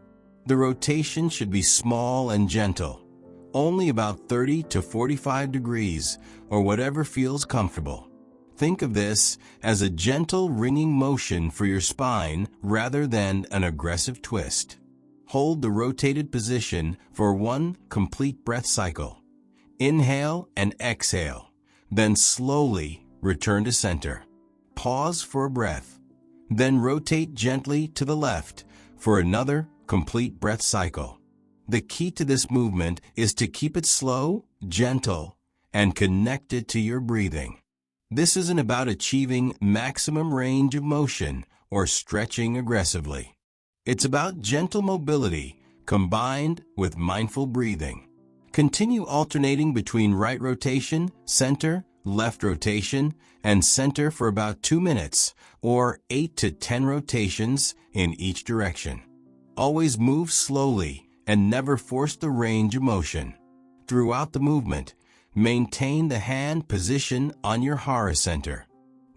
The rotation should be small and gentle, only about 30 to 45 degrees or whatever feels comfortable. Think of this as a gentle ringing motion for your spine rather than an aggressive twist. Hold the rotated position for 1 complete breath cycle. Inhale and exhale, then slowly return to center. Pause for a breath, then rotate gently to the left for another complete breath cycle. The key to this movement is to keep it slow, gentle, and connected to your breathing. This isn't about achieving maximum range of motion or stretching aggressively. It's about gentle mobility combined with mindful breathing. Continue alternating between right rotation, center, left rotation, and center for about 2 minutes, or 8 to 10 rotations in each direction. Always move slowly and never force the range of motion. Throughout the movement, maintain the hand position on your Hara center.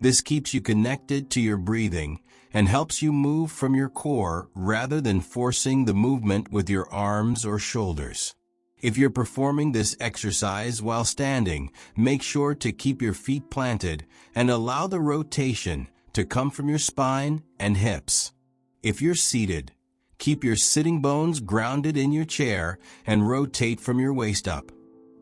This keeps you connected to your breathing and helps you move from your core rather than forcing the movement with your arms or shoulders. If you're performing this exercise while standing, make sure to keep your feet planted and allow the rotation to come from your spine and hips. If you're seated, keep your sitting bones grounded in your chair and rotate from your waist up.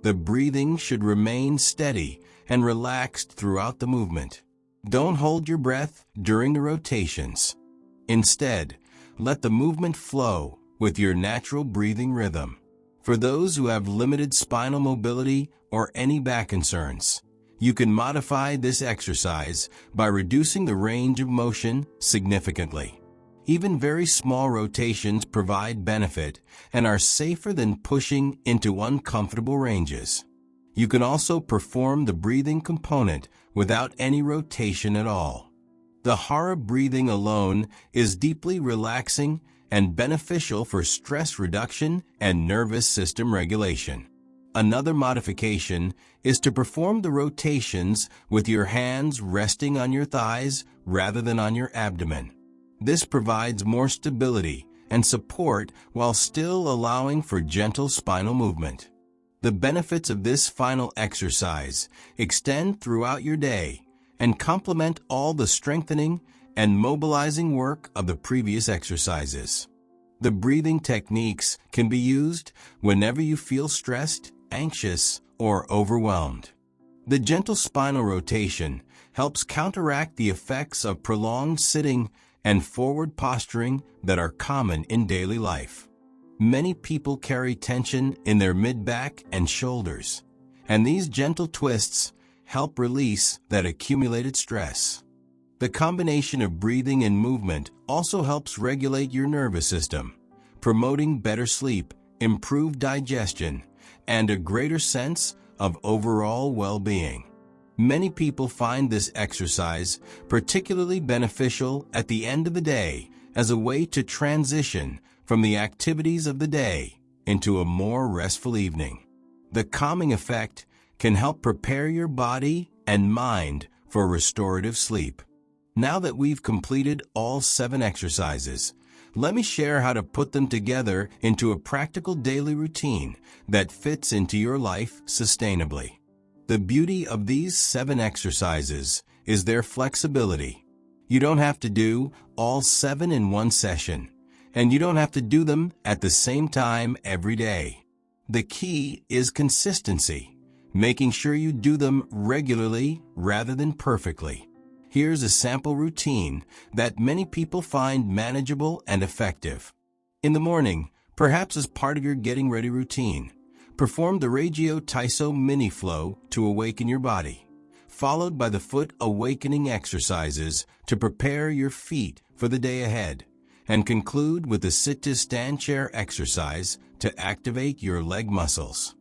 The breathing should remain steady and relaxed throughout the movement. Don't hold your breath during the rotations. Instead, let the movement flow with your natural breathing rhythm. For those who have limited spinal mobility or any back concerns, you can modify this exercise by reducing the range of motion significantly. Even very small rotations provide benefit and are safer than pushing into uncomfortable ranges. You can also perform the breathing component without any rotation at all. The Hara breathing alone is deeply relaxing and beneficial for stress reduction and nervous system regulation. Another modification is to perform the rotations with your hands resting on your thighs rather than on your abdomen. This provides more stability and support while still allowing for gentle spinal movement. The benefits of this final exercise extend throughout your day and complement all the strengthening and mobilizing work of the previous exercises. The breathing techniques can be used whenever you feel stressed, anxious, or overwhelmed. The gentle spinal rotation helps counteract the effects of prolonged sitting and forward posturing that are common in daily life. Many people carry tension in their mid-back and shoulders, and these gentle twists help release that accumulated stress. The combination of breathing and movement also helps regulate your nervous system, promoting better sleep, improved digestion, and a greater sense of overall well-being. Many people find this exercise particularly beneficial at the end of the day as a way to transition from the activities of the day into a more restful evening. The calming effect can help prepare your body and mind for restorative sleep. Now that we've completed all 7 exercises, let me share how to put them together into a practical daily routine that fits into your life sustainably. The beauty of these 7 exercises is their flexibility. You don't have to do all 7 in one session, and you don't have to do them at the same time every day. The key is consistency, making sure you do them regularly rather than perfectly. Here's a sample routine that many people find manageable and effective. In the morning, perhaps as part of your getting ready routine, perform the Rajio Taiso mini flow to awaken your body, followed by the foot awakening exercises to prepare your feet for the day ahead, and conclude with the sit-to-stand chair exercise to activate your leg muscles.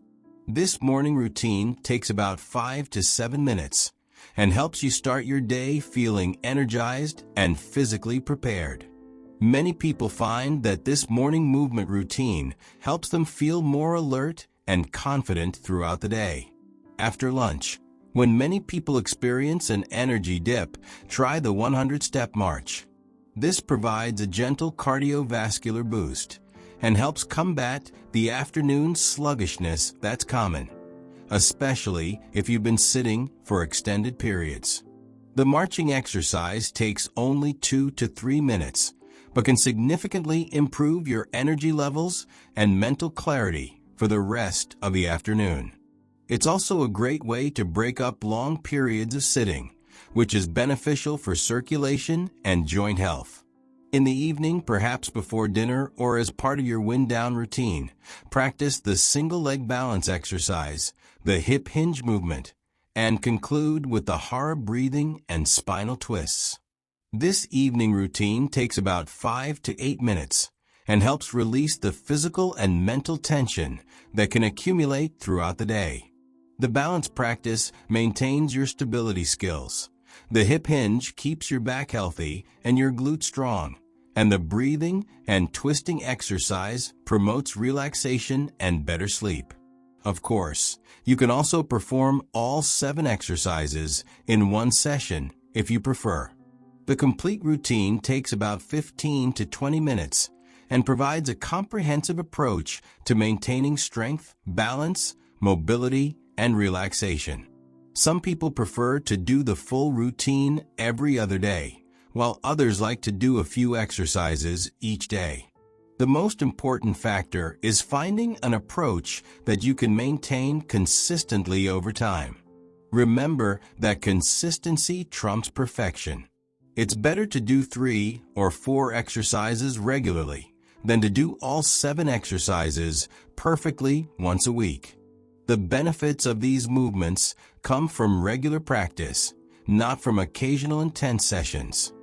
This morning routine takes about 5 to 7 minutes and helps you start your day feeling energized and physically prepared. Many people find that this morning movement routine helps them feel more alert and confident throughout the day. After lunch, when many people experience an energy dip, try the 100-step march. This provides a gentle cardiovascular boost and helps combat the afternoon sluggishness that's common, especially if you've been sitting for extended periods. The marching exercise takes only 2 to 3 minutes, but can significantly improve your energy levels and mental clarity for the rest of the afternoon. It's also a great way to break up long periods of sitting, which is beneficial for circulation and joint health. In the evening, perhaps before dinner or as part of your wind-down routine, practice the single leg balance exercise, the hip hinge movement, and conclude with the Hara breathing and spinal twists. This evening routine takes about 5 to 8 minutes and helps release the physical and mental tension that can accumulate throughout the day. The balance practice maintains your stability skills. The hip hinge keeps your back healthy and your glutes strong, and the breathing and twisting exercise promotes relaxation and better sleep. Of course, you can also perform all 7 exercises in one session if you prefer. The complete routine takes about 15 to 20 minutes and provides a comprehensive approach to maintaining strength, balance, mobility, and relaxation. Some people prefer to do the full routine every other day, while others like to do a few exercises each day. The most important factor is finding an approach that you can maintain consistently over time. Remember that consistency trumps perfection. It's better to do 3 or 4 exercises regularly than to do all 7 exercises perfectly once a week. The benefits of these movements come from regular practice, not from occasional intense sessions.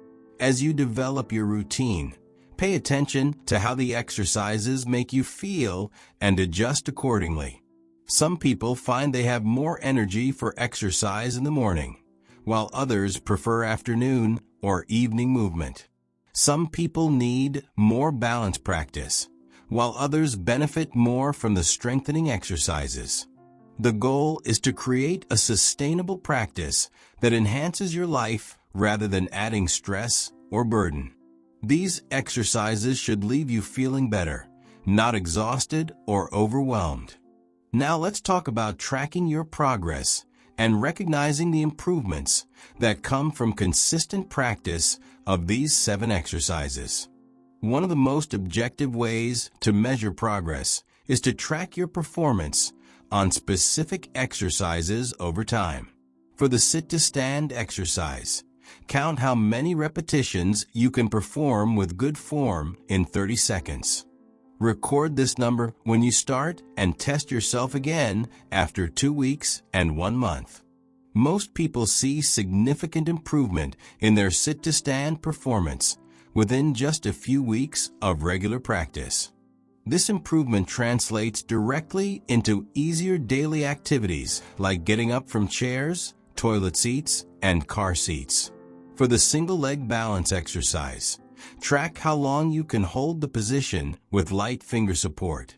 As you develop your routine, pay attention to how the exercises make you feel and adjust accordingly. Some people find they have more energy for exercise in the morning, while others prefer afternoon or evening movement. Some people need more balance practice, while others benefit more from the strengthening exercises. The goal is to create a sustainable practice that enhances your life rather than adding stress or burden. These exercises should leave you feeling better, not exhausted or overwhelmed. Now let's talk about tracking your progress and recognizing the improvements that come from consistent practice of these 7 exercises. One of the most objective ways to measure progress is to track your performance on specific exercises over time. For the sit-to-stand exercise, count how many repetitions you can perform with good form in 30 seconds. Record this number when you start and test yourself again after 2 weeks and 1 month. Most people see significant improvement in their sit-to-stand performance within just a few weeks of regular practice. This improvement translates directly into easier daily activities like getting up from chairs, toilet seats, and car seats. For the single leg balance exercise, track how long you can hold the position with light finger support.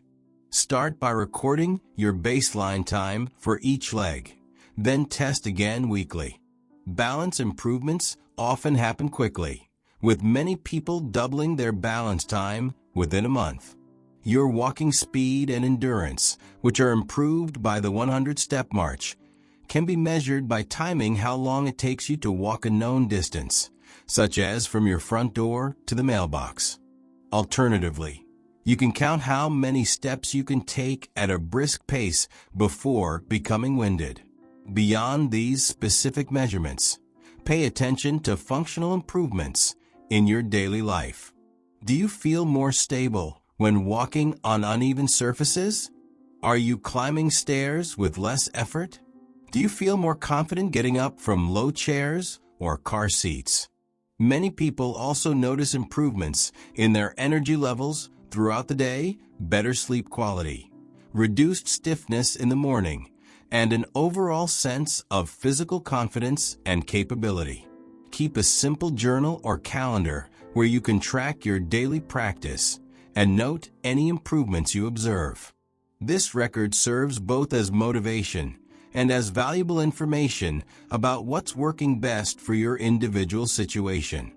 Start by recording your baseline time for each leg, then test again weekly. Balance improvements often happen quickly, with many people doubling their balance time within a month. Your walking speed and endurance, which are improved by the 100-step march, can be measured by timing how long it takes you to walk a known distance, such as from your front door to the mailbox. Alternatively, you can count how many steps you can take at a brisk pace before becoming winded. Beyond these specific measurements, pay attention to functional improvements in your daily life. Do you feel more stable when walking on uneven surfaces? Are you climbing stairs with less effort? Do you feel more confident getting up from low chairs or car seats? Many people also notice improvements in their energy levels throughout the day, better sleep quality, reduced stiffness in the morning, and an overall sense of physical confidence and capability. Keep a simple journal or calendar where you can track your daily practice and note any improvements you observe. This record serves both as motivation and as valuable information about what's working best for your individual situation.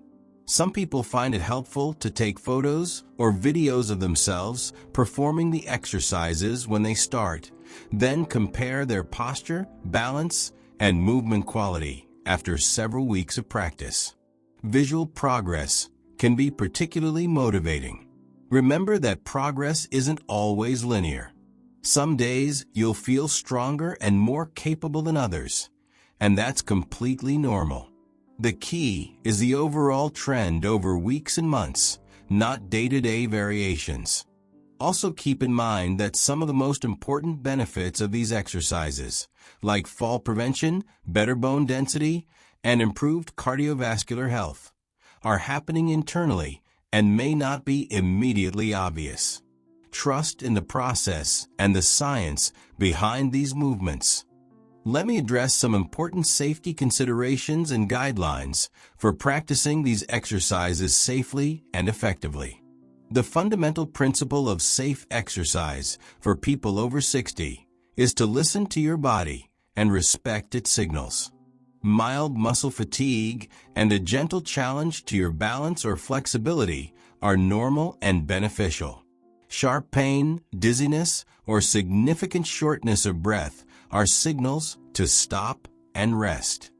Some people find it helpful to take photos or videos of themselves performing the exercises when they start, then compare their posture, balance, and movement quality after several weeks of practice. Visual progress can be particularly motivating. Remember that progress isn't always linear. Some days you'll feel stronger and more capable than others, and that's completely normal. The key is the overall trend over weeks and months, not day-to-day variations. Also keep in mind that some of the most important benefits of these exercises, like fall prevention, better bone density, and improved cardiovascular health, are happening internally and may not be immediately obvious. Trust in the process and the science behind these movements. Let me address some important safety considerations and guidelines for practicing these exercises safely and effectively. The fundamental principle of safe exercise for people over 60 is to listen to your body and respect its signals. Mild muscle fatigue and a gentle challenge to your balance or flexibility are normal and beneficial. Sharp pain, dizziness, or significant shortness of breath are signals to stop and rest.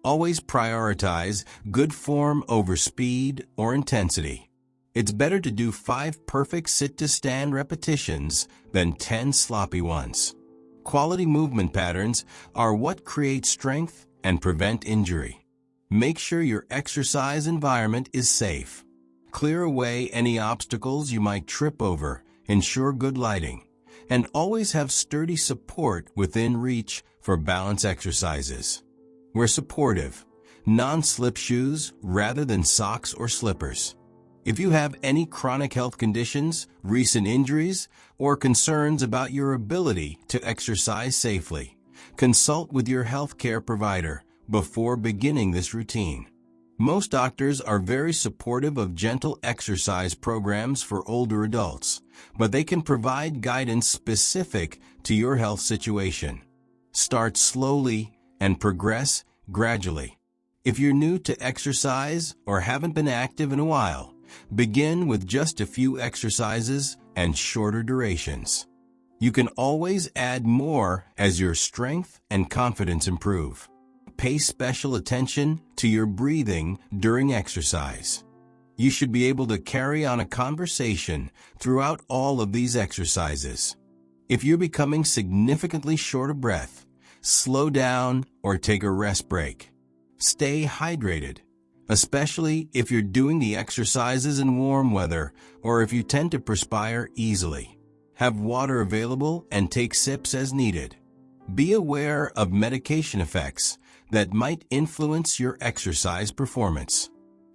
Always prioritize good form over speed or intensity. It's better to do 5 perfect sit-to-stand repetitions than 10 sloppy ones. Quality movement patterns are what create strength and prevent injury. Make sure your exercise environment is safe. Clear away any obstacles you might trip over, ensure good lighting, and always have sturdy support within reach for balance exercises. Wear supportive, non-slip shoes rather than socks or slippers. If you have any chronic health conditions, recent injuries, or concerns about your ability to exercise safely, consult with your healthcare provider before beginning this routine. Most doctors are very supportive of gentle exercise programs for older adults, but they can provide guidance specific to your health situation. Start slowly and progress gradually. If you're new to exercise or haven't been active in a while, begin with just a few exercises and shorter durations. You can always add more as your strength and confidence improve. Pay special attention to your breathing during exercise. You should be able to carry on a conversation throughout all of these exercises. If you're becoming significantly short of breath, slow down or take a rest break. Stay hydrated, especially if you're doing the exercises in warm weather or if you tend to perspire easily. Have water available and take sips as needed. Be aware of medication effects that might influence your exercise performance.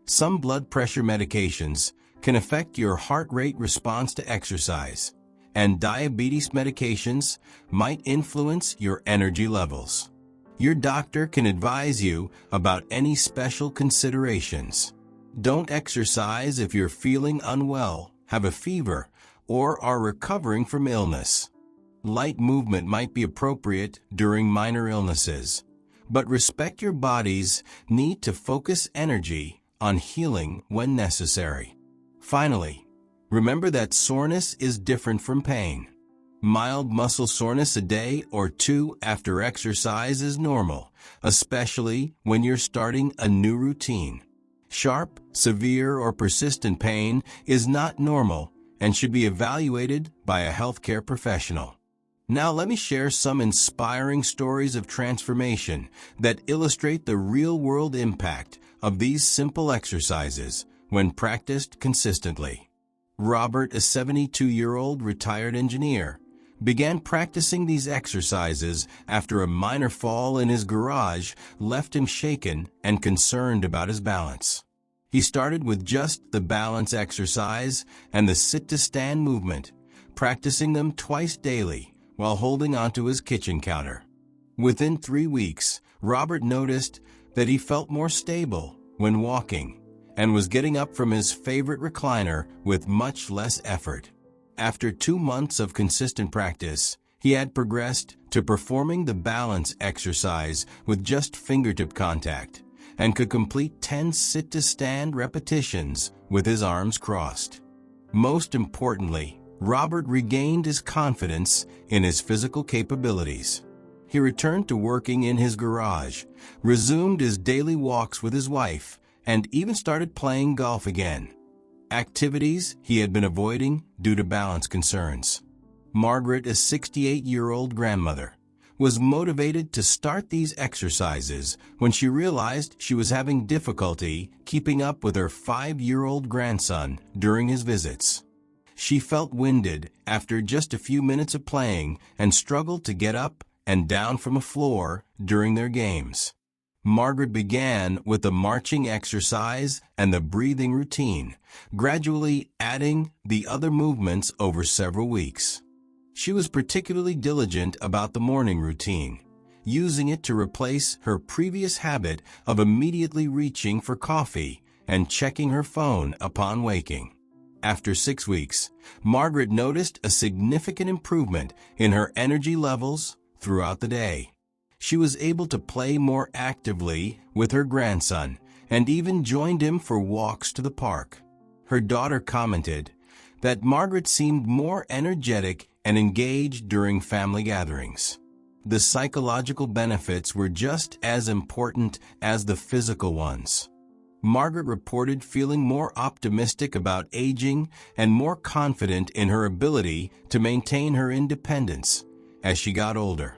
Some blood pressure medications can affect your heart rate response to exercise, and diabetes medications might influence your energy levels. Your doctor can advise you about any special considerations. Don't exercise if you're feeling unwell, have a fever, or are recovering from illness. Light movement might be appropriate during minor illnesses, but respect your body's need to focus energy on healing when necessary. Finally, remember that soreness is different from pain. Mild muscle soreness a day or two after exercise is normal, especially when you're starting a new routine. Sharp, severe, or persistent pain is not normal and should be evaluated by a healthcare professional. Now let me share some inspiring stories of transformation that illustrate the real-world impact of these simple exercises when practiced consistently. Robert, a 72-year-old retired engineer, began practicing these exercises after a minor fall in his garage left him shaken and concerned about his balance. He started with just the balance exercise and the sit-to-stand movement, practicing them twice daily while holding onto his kitchen counter. Within 3 weeks, Robert noticed that he felt more stable when walking and was getting up from his favorite recliner with much less effort. After 2 months of consistent practice, he had progressed to performing the balance exercise with just fingertip contact and could complete 10 sit-to-stand repetitions with his arms crossed. Most importantly, Robert regained his confidence in his physical capabilities. He returned to working in his garage, resumed his daily walks with his wife, and even started playing golf again, activities he had been avoiding due to balance concerns. Margaret, a 68-year-old grandmother, was motivated to start these exercises when she realized she was having difficulty keeping up with her 5-year-old grandson during his visits. She felt winded after just a few minutes of playing and struggled to get up and down from a floor during their games. Margaret began with the marching exercise and the breathing routine, gradually adding the other movements over several weeks. She was particularly diligent about the morning routine, using it to replace her previous habit of immediately reaching for coffee and checking her phone upon waking. After 6 weeks, Margaret noticed a significant improvement in her energy levels throughout the day. She was able to play more actively with her grandson and even joined him for walks to the park. Her daughter commented that Margaret seemed more energetic and engaged during family gatherings. The psychological benefits were just as important as the physical ones. Margaret reported feeling more optimistic about aging and more confident in her ability to maintain her independence as she got older.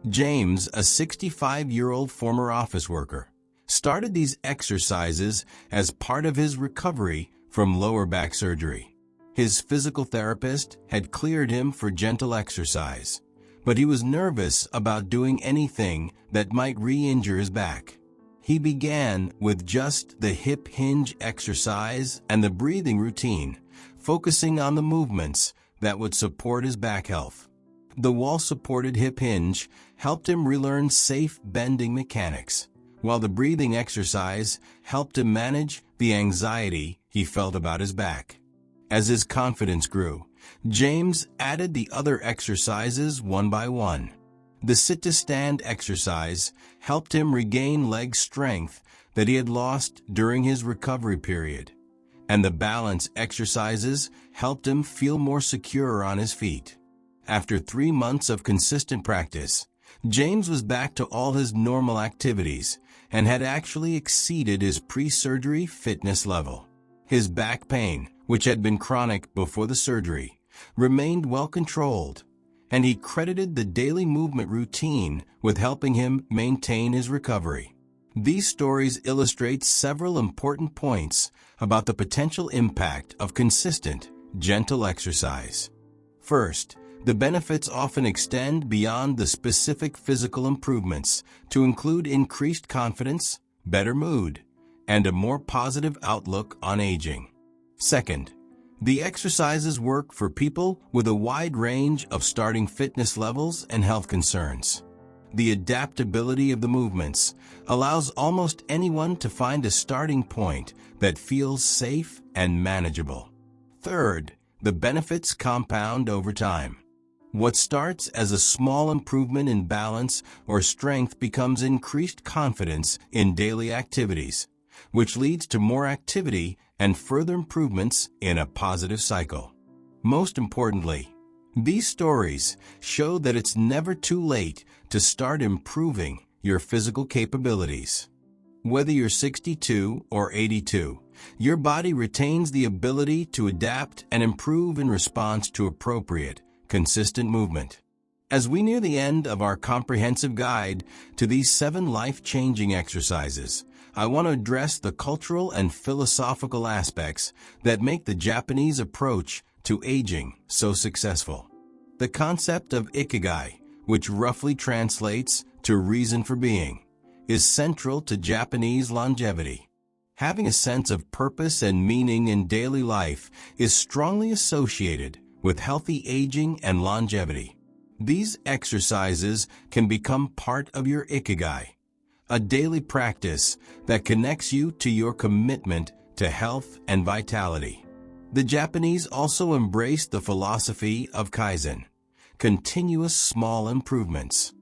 James, a 65-year-old former office worker, started these exercises as part of his recovery from lower back surgery. His physical therapist had cleared him for gentle exercise, but he was nervous about doing anything that might re-injure his back. He began with just the hip hinge exercise and the breathing routine, focusing on the movements that would support his back health. The wall-supported hip hinge helped him relearn safe bending mechanics, while the breathing exercise helped him manage the anxiety he felt about his back. As his confidence grew, James added the other exercises one by one. The sit-to-stand exercise helped him regain leg strength that he had lost during his recovery period, and the balance exercises helped him feel more secure on his feet. After 3 months of consistent practice, James was back to all his normal activities and had actually exceeded his pre-surgery fitness level. His back pain, which had been chronic before the surgery, remained well controlled, and he credited the daily movement routine with helping him maintain his recovery. These stories illustrate several important points about the potential impact of consistent, gentle exercise. First, the benefits often extend beyond the specific physical improvements to include increased confidence, better mood, and a more positive outlook on aging. Second, the exercises work for people with a wide range of starting fitness levels and health concerns. The adaptability of the movements allows almost anyone to find a starting point that feels safe and manageable. Third, the benefits compound over time. What starts as a small improvement in balance or strength becomes increased confidence in daily activities, which leads to more activity and further improvements in a positive cycle. Most importantly, these stories show that it's never too late to start improving your physical capabilities. Whether you're 62 or 82, your body retains the ability to adapt and improve in response to appropriate, consistent movement. As we near the end of our comprehensive guide to these 7 life-changing exercises, I want to address the cultural and philosophical aspects that make the Japanese approach to aging so successful. The concept of ikigai, which roughly translates to reason for being, is central to Japanese longevity. Having a sense of purpose and meaning in daily life is strongly associated with healthy aging and longevity. These exercises can become part of your ikigai, a daily practice that connects you to your commitment to health and vitality. The Japanese also embrace the philosophy of kaizen, continuous small improvements.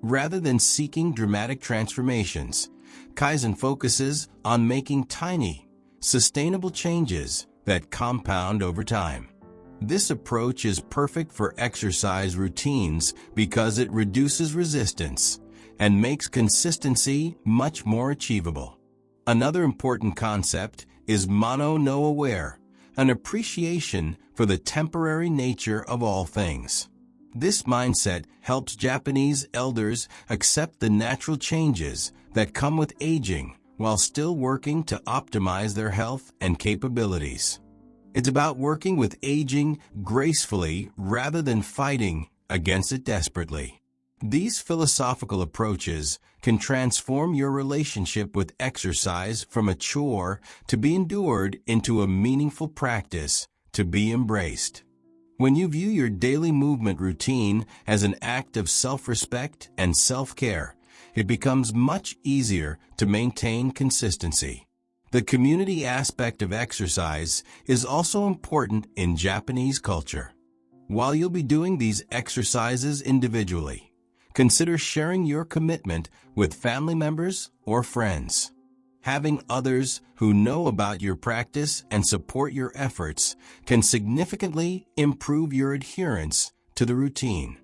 Rather than seeking dramatic transformations, kaizen focuses on making tiny, sustainable changes that compound over time. This approach is perfect for exercise routines because it reduces resistance and makes consistency much more achievable. Another important concept is mono no aware, an appreciation for the temporary nature of all things. This mindset helps Japanese elders accept the natural changes that come with aging while still working to optimize their health and capabilities. It's about working with aging gracefully rather than fighting against it desperately. These philosophical approaches can transform your relationship with exercise from a chore to be endured into a meaningful practice to be embraced. When you view your daily movement routine as an act of self-respect and self-care, it becomes much easier to maintain consistency. The community aspect of exercise is also important in Japanese culture. While you'll be doing these exercises individually, consider sharing your commitment with family members or friends. Having others who know about your practice and support your efforts can significantly improve your adherence to the routine.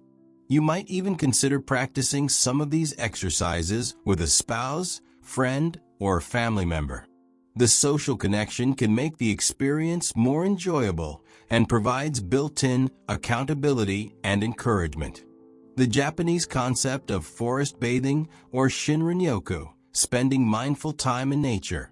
You might even consider practicing some of these exercises with a spouse, friend, or family member. The social connection can make the experience more enjoyable and provides built-in accountability and encouragement. The Japanese concept of forest bathing or shinrin-yoku, spending mindful time in nature,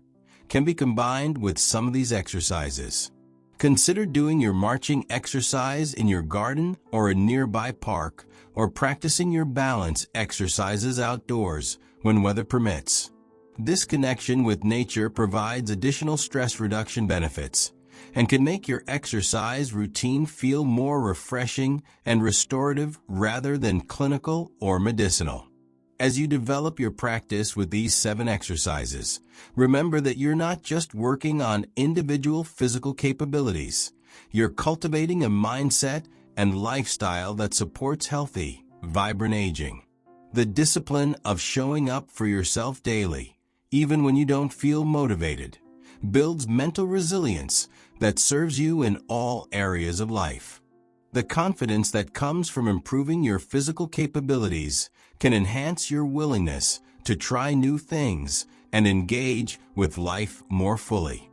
can be combined with some of these exercises. Consider doing your marching exercise in your garden or a nearby park, or practicing your balance exercises outdoors when weather permits. This connection with nature provides additional stress reduction benefits and can make your exercise routine feel more refreshing and restorative rather than clinical or medicinal. As you develop your practice with these 7 exercises, remember that you're not just working on individual physical capabilities. You're cultivating a mindset and lifestyle that supports healthy, vibrant aging. The discipline of showing up for yourself daily, even when you don't feel motivated, builds mental resilience that serves you in all areas of life. The confidence that comes from improving your physical capabilities can enhance your willingness to try new things and engage with life more fully.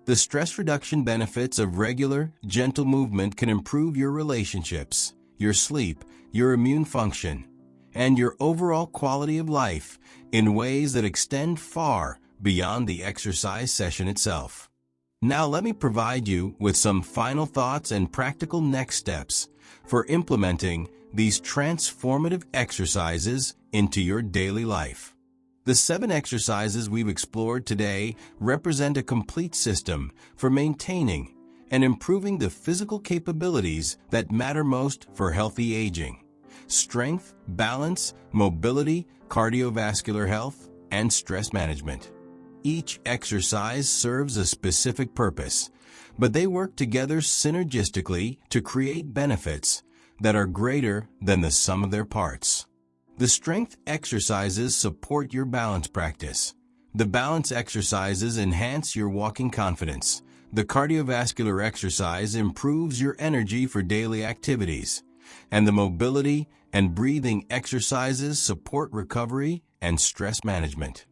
The stress reduction benefits of regular, gentle movement can improve your relationships, your sleep, your immune function, and your overall quality of life in ways that extend far beyond the exercise session itself. Now let me provide you with some final thoughts and practical next steps for implementing these transformative exercises into your daily life. The 7 exercises we've explored today represent a complete system for maintaining and improving the physical capabilities that matter most for healthy aging: strength, balance, mobility, cardiovascular health, and stress management. Each exercise serves a specific purpose, but they work together synergistically to create benefits that are greater than the sum of their parts. The strength exercises support your balance practice. The balance exercises enhance your walking confidence. The cardiovascular exercise improves your energy for daily activities. And the mobility and breathing exercises support recovery and stress management.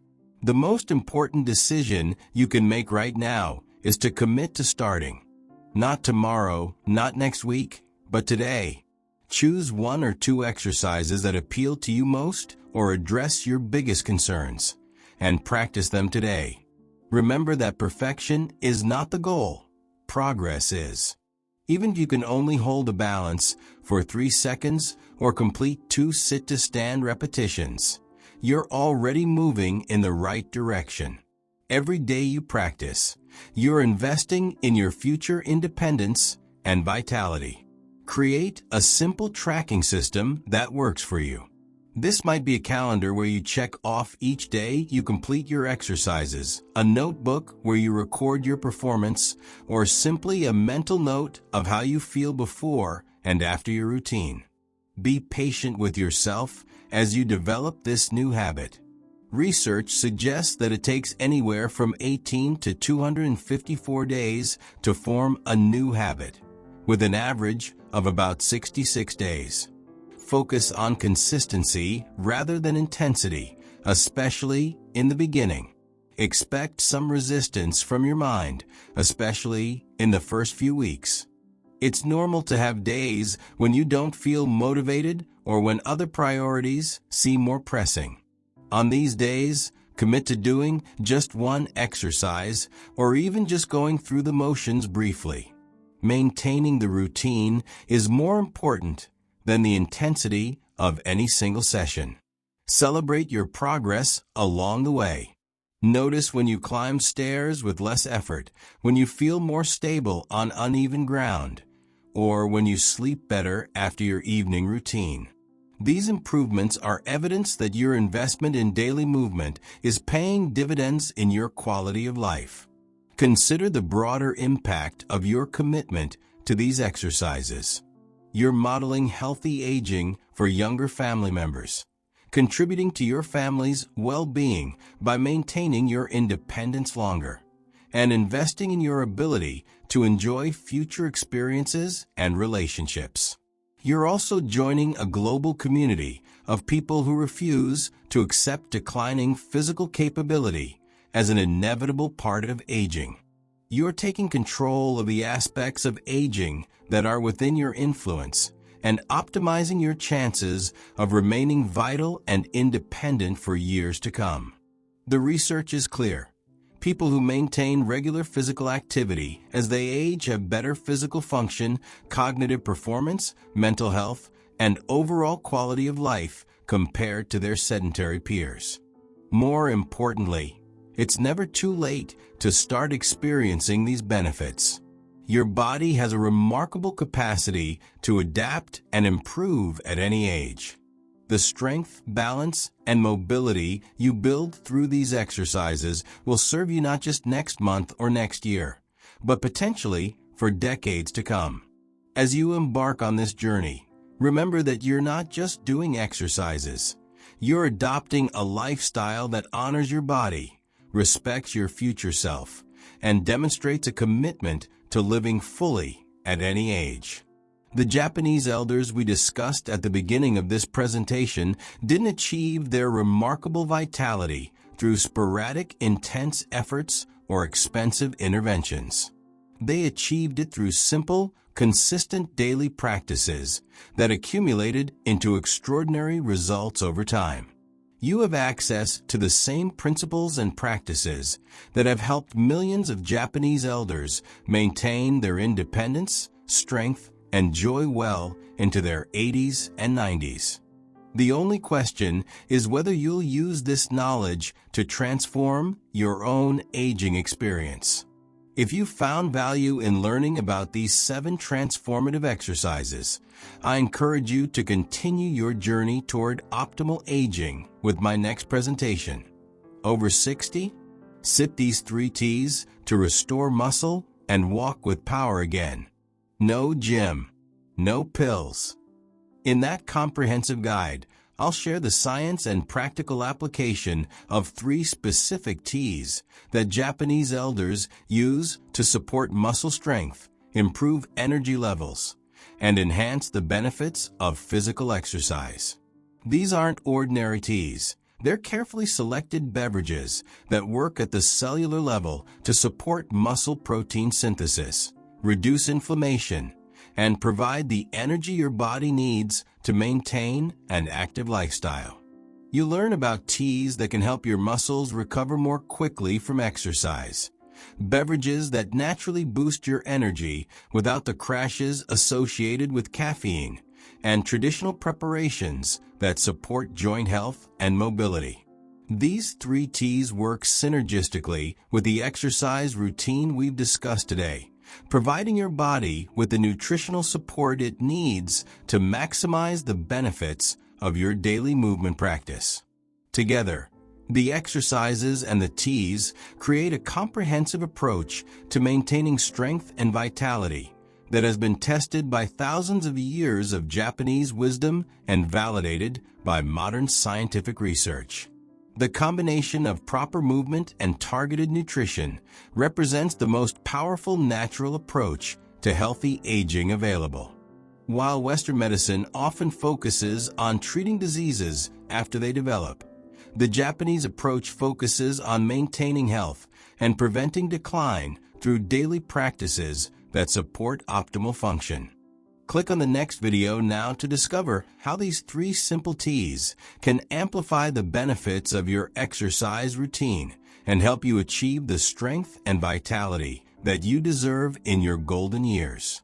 The most important decision you can make right now is to commit to starting. Not tomorrow, not next week, but today. Choose 1 or 2 exercises that appeal to you most or address your biggest concerns, and practice them today. Remember that perfection is not the goal. Progress is. Even if you can only hold a balance for 3 seconds or complete 2 sit-to-stand repetitions, you're already moving in the right direction. Every day you practice, you're investing in your future independence and vitality. Create a simple tracking system that works for you. This might be a calendar where you check off each day you complete your exercises, a notebook where you record your performance, or simply a mental note of how you feel before and after your routine. Be patient with yourself as you develop this new habit. Research suggests that it takes anywhere from 18 to 254 days to form a new habit, with an average of about 66 days. Focus on consistency rather than intensity, especially in the beginning. Expect some resistance from your mind, especially in the first few weeks. It's normal to have days when you don't feel motivated or when other priorities seem more pressing. On these days, commit to doing just one exercise or even just going through the motions briefly. Maintaining the routine is more important than the intensity of any single session. Celebrate your progress along the way. Notice when you climb stairs with less effort, when you feel more stable on uneven ground, or when you sleep better after your evening routine. These improvements are evidence that your investment in daily movement is paying dividends in your quality of life. Consider the broader impact of your commitment to these exercises. You're modeling healthy aging for younger family members, contributing to your family's well-being by maintaining your independence longer, and investing in your ability to enjoy future experiences and relationships. You're also joining a global community of people who refuse to accept declining physical capability as an inevitable part of aging. You're taking control of the aspects of aging that are within your influence and optimizing your chances of remaining vital and independent for years to come. The research is clear. People who maintain regular physical activity as they age have better physical function, cognitive performance, mental health, and overall quality of life compared to their sedentary peers. More importantly, it's never too late to start experiencing these benefits. Your body has a remarkable capacity to adapt and improve at any age. The strength, balance, and mobility you build through these exercises will serve you not just next month or next year, but potentially for decades to come. As you embark on this journey, remember that you're not just doing exercises. You're adopting a lifestyle that honors your body, respects your future self, and demonstrates a commitment to living fully at any age. The Japanese elders we discussed at the beginning of this presentation didn't achieve their remarkable vitality through sporadic, intense efforts or expensive interventions. They achieved it through simple, consistent daily practices that accumulated into extraordinary results over time. You have access to the same principles and practices that have helped millions of Japanese elders maintain their independence, strength, and joy well into their 80s and 90s. The only question is whether you'll use this knowledge to transform your own aging experience. If you found value in learning about these 7 transformative exercises, I encourage you to continue your journey toward optimal aging with my next presentation. Over 60? Sip these 3 teas to restore muscle and walk with power again. No gym, no pills. In that comprehensive guide, I'll share the science and practical application of 3 specific teas that Japanese elders use to support muscle strength, improve energy levels, and enhance the benefits of physical exercise. These aren't ordinary teas. They're carefully selected beverages that work at the cellular level to support muscle protein synthesis, reduce inflammation, and provide the energy your body needs to maintain an active lifestyle. You learn about teas that can help your muscles recover more quickly from exercise, beverages that naturally boost your energy without the crashes associated with caffeine, and traditional preparations that support joint health and mobility. These 3 teas work synergistically with the exercise routine we've discussed today, providing your body with the nutritional support it needs to maximize the benefits of your daily movement practice. Together, the exercises and the teas create a comprehensive approach to maintaining strength and vitality that has been tested by thousands of years of Japanese wisdom and validated by modern scientific research. The combination of proper movement and targeted nutrition represents the most powerful natural approach to healthy aging available. While Western medicine often focuses on treating diseases after they develop, the Japanese approach focuses on maintaining health and preventing decline through daily practices that support optimal function. Click on the next video now to discover how these 3 simple T's can amplify the benefits of your exercise routine and help you achieve the strength and vitality that you deserve in your golden years.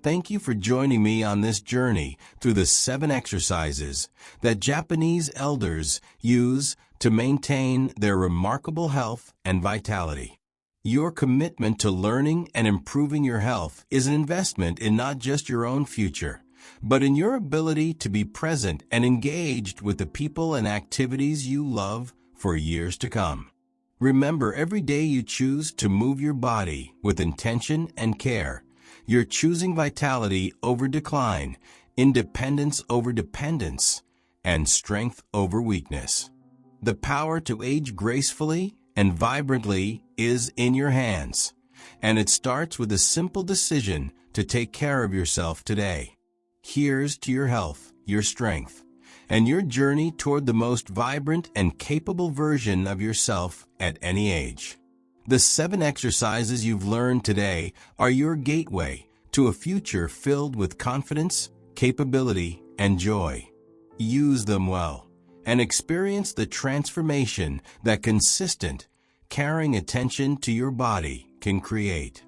Thank you for joining me on this journey through the 7 exercises that Japanese elders use to maintain their remarkable health and vitality. Your commitment to learning and improving your health is an investment in not just your own future, but in your ability to be present and engaged with the people and activities you love for years to come. Remember, every day you choose to move your body with intention and care, you're choosing vitality over decline, independence over dependence, and strength over weakness. The power to age gracefully and vibrantly is in your hands, and it starts with a simple decision to take care of yourself today. Here's to your health, your strength, and your journey toward the most vibrant and capable version of yourself at any age. The 7 exercises you've learned today are your gateway to a future filled with confidence, capability, and joy. Use them well and experience the transformation that consistent, caring attention to your body can create.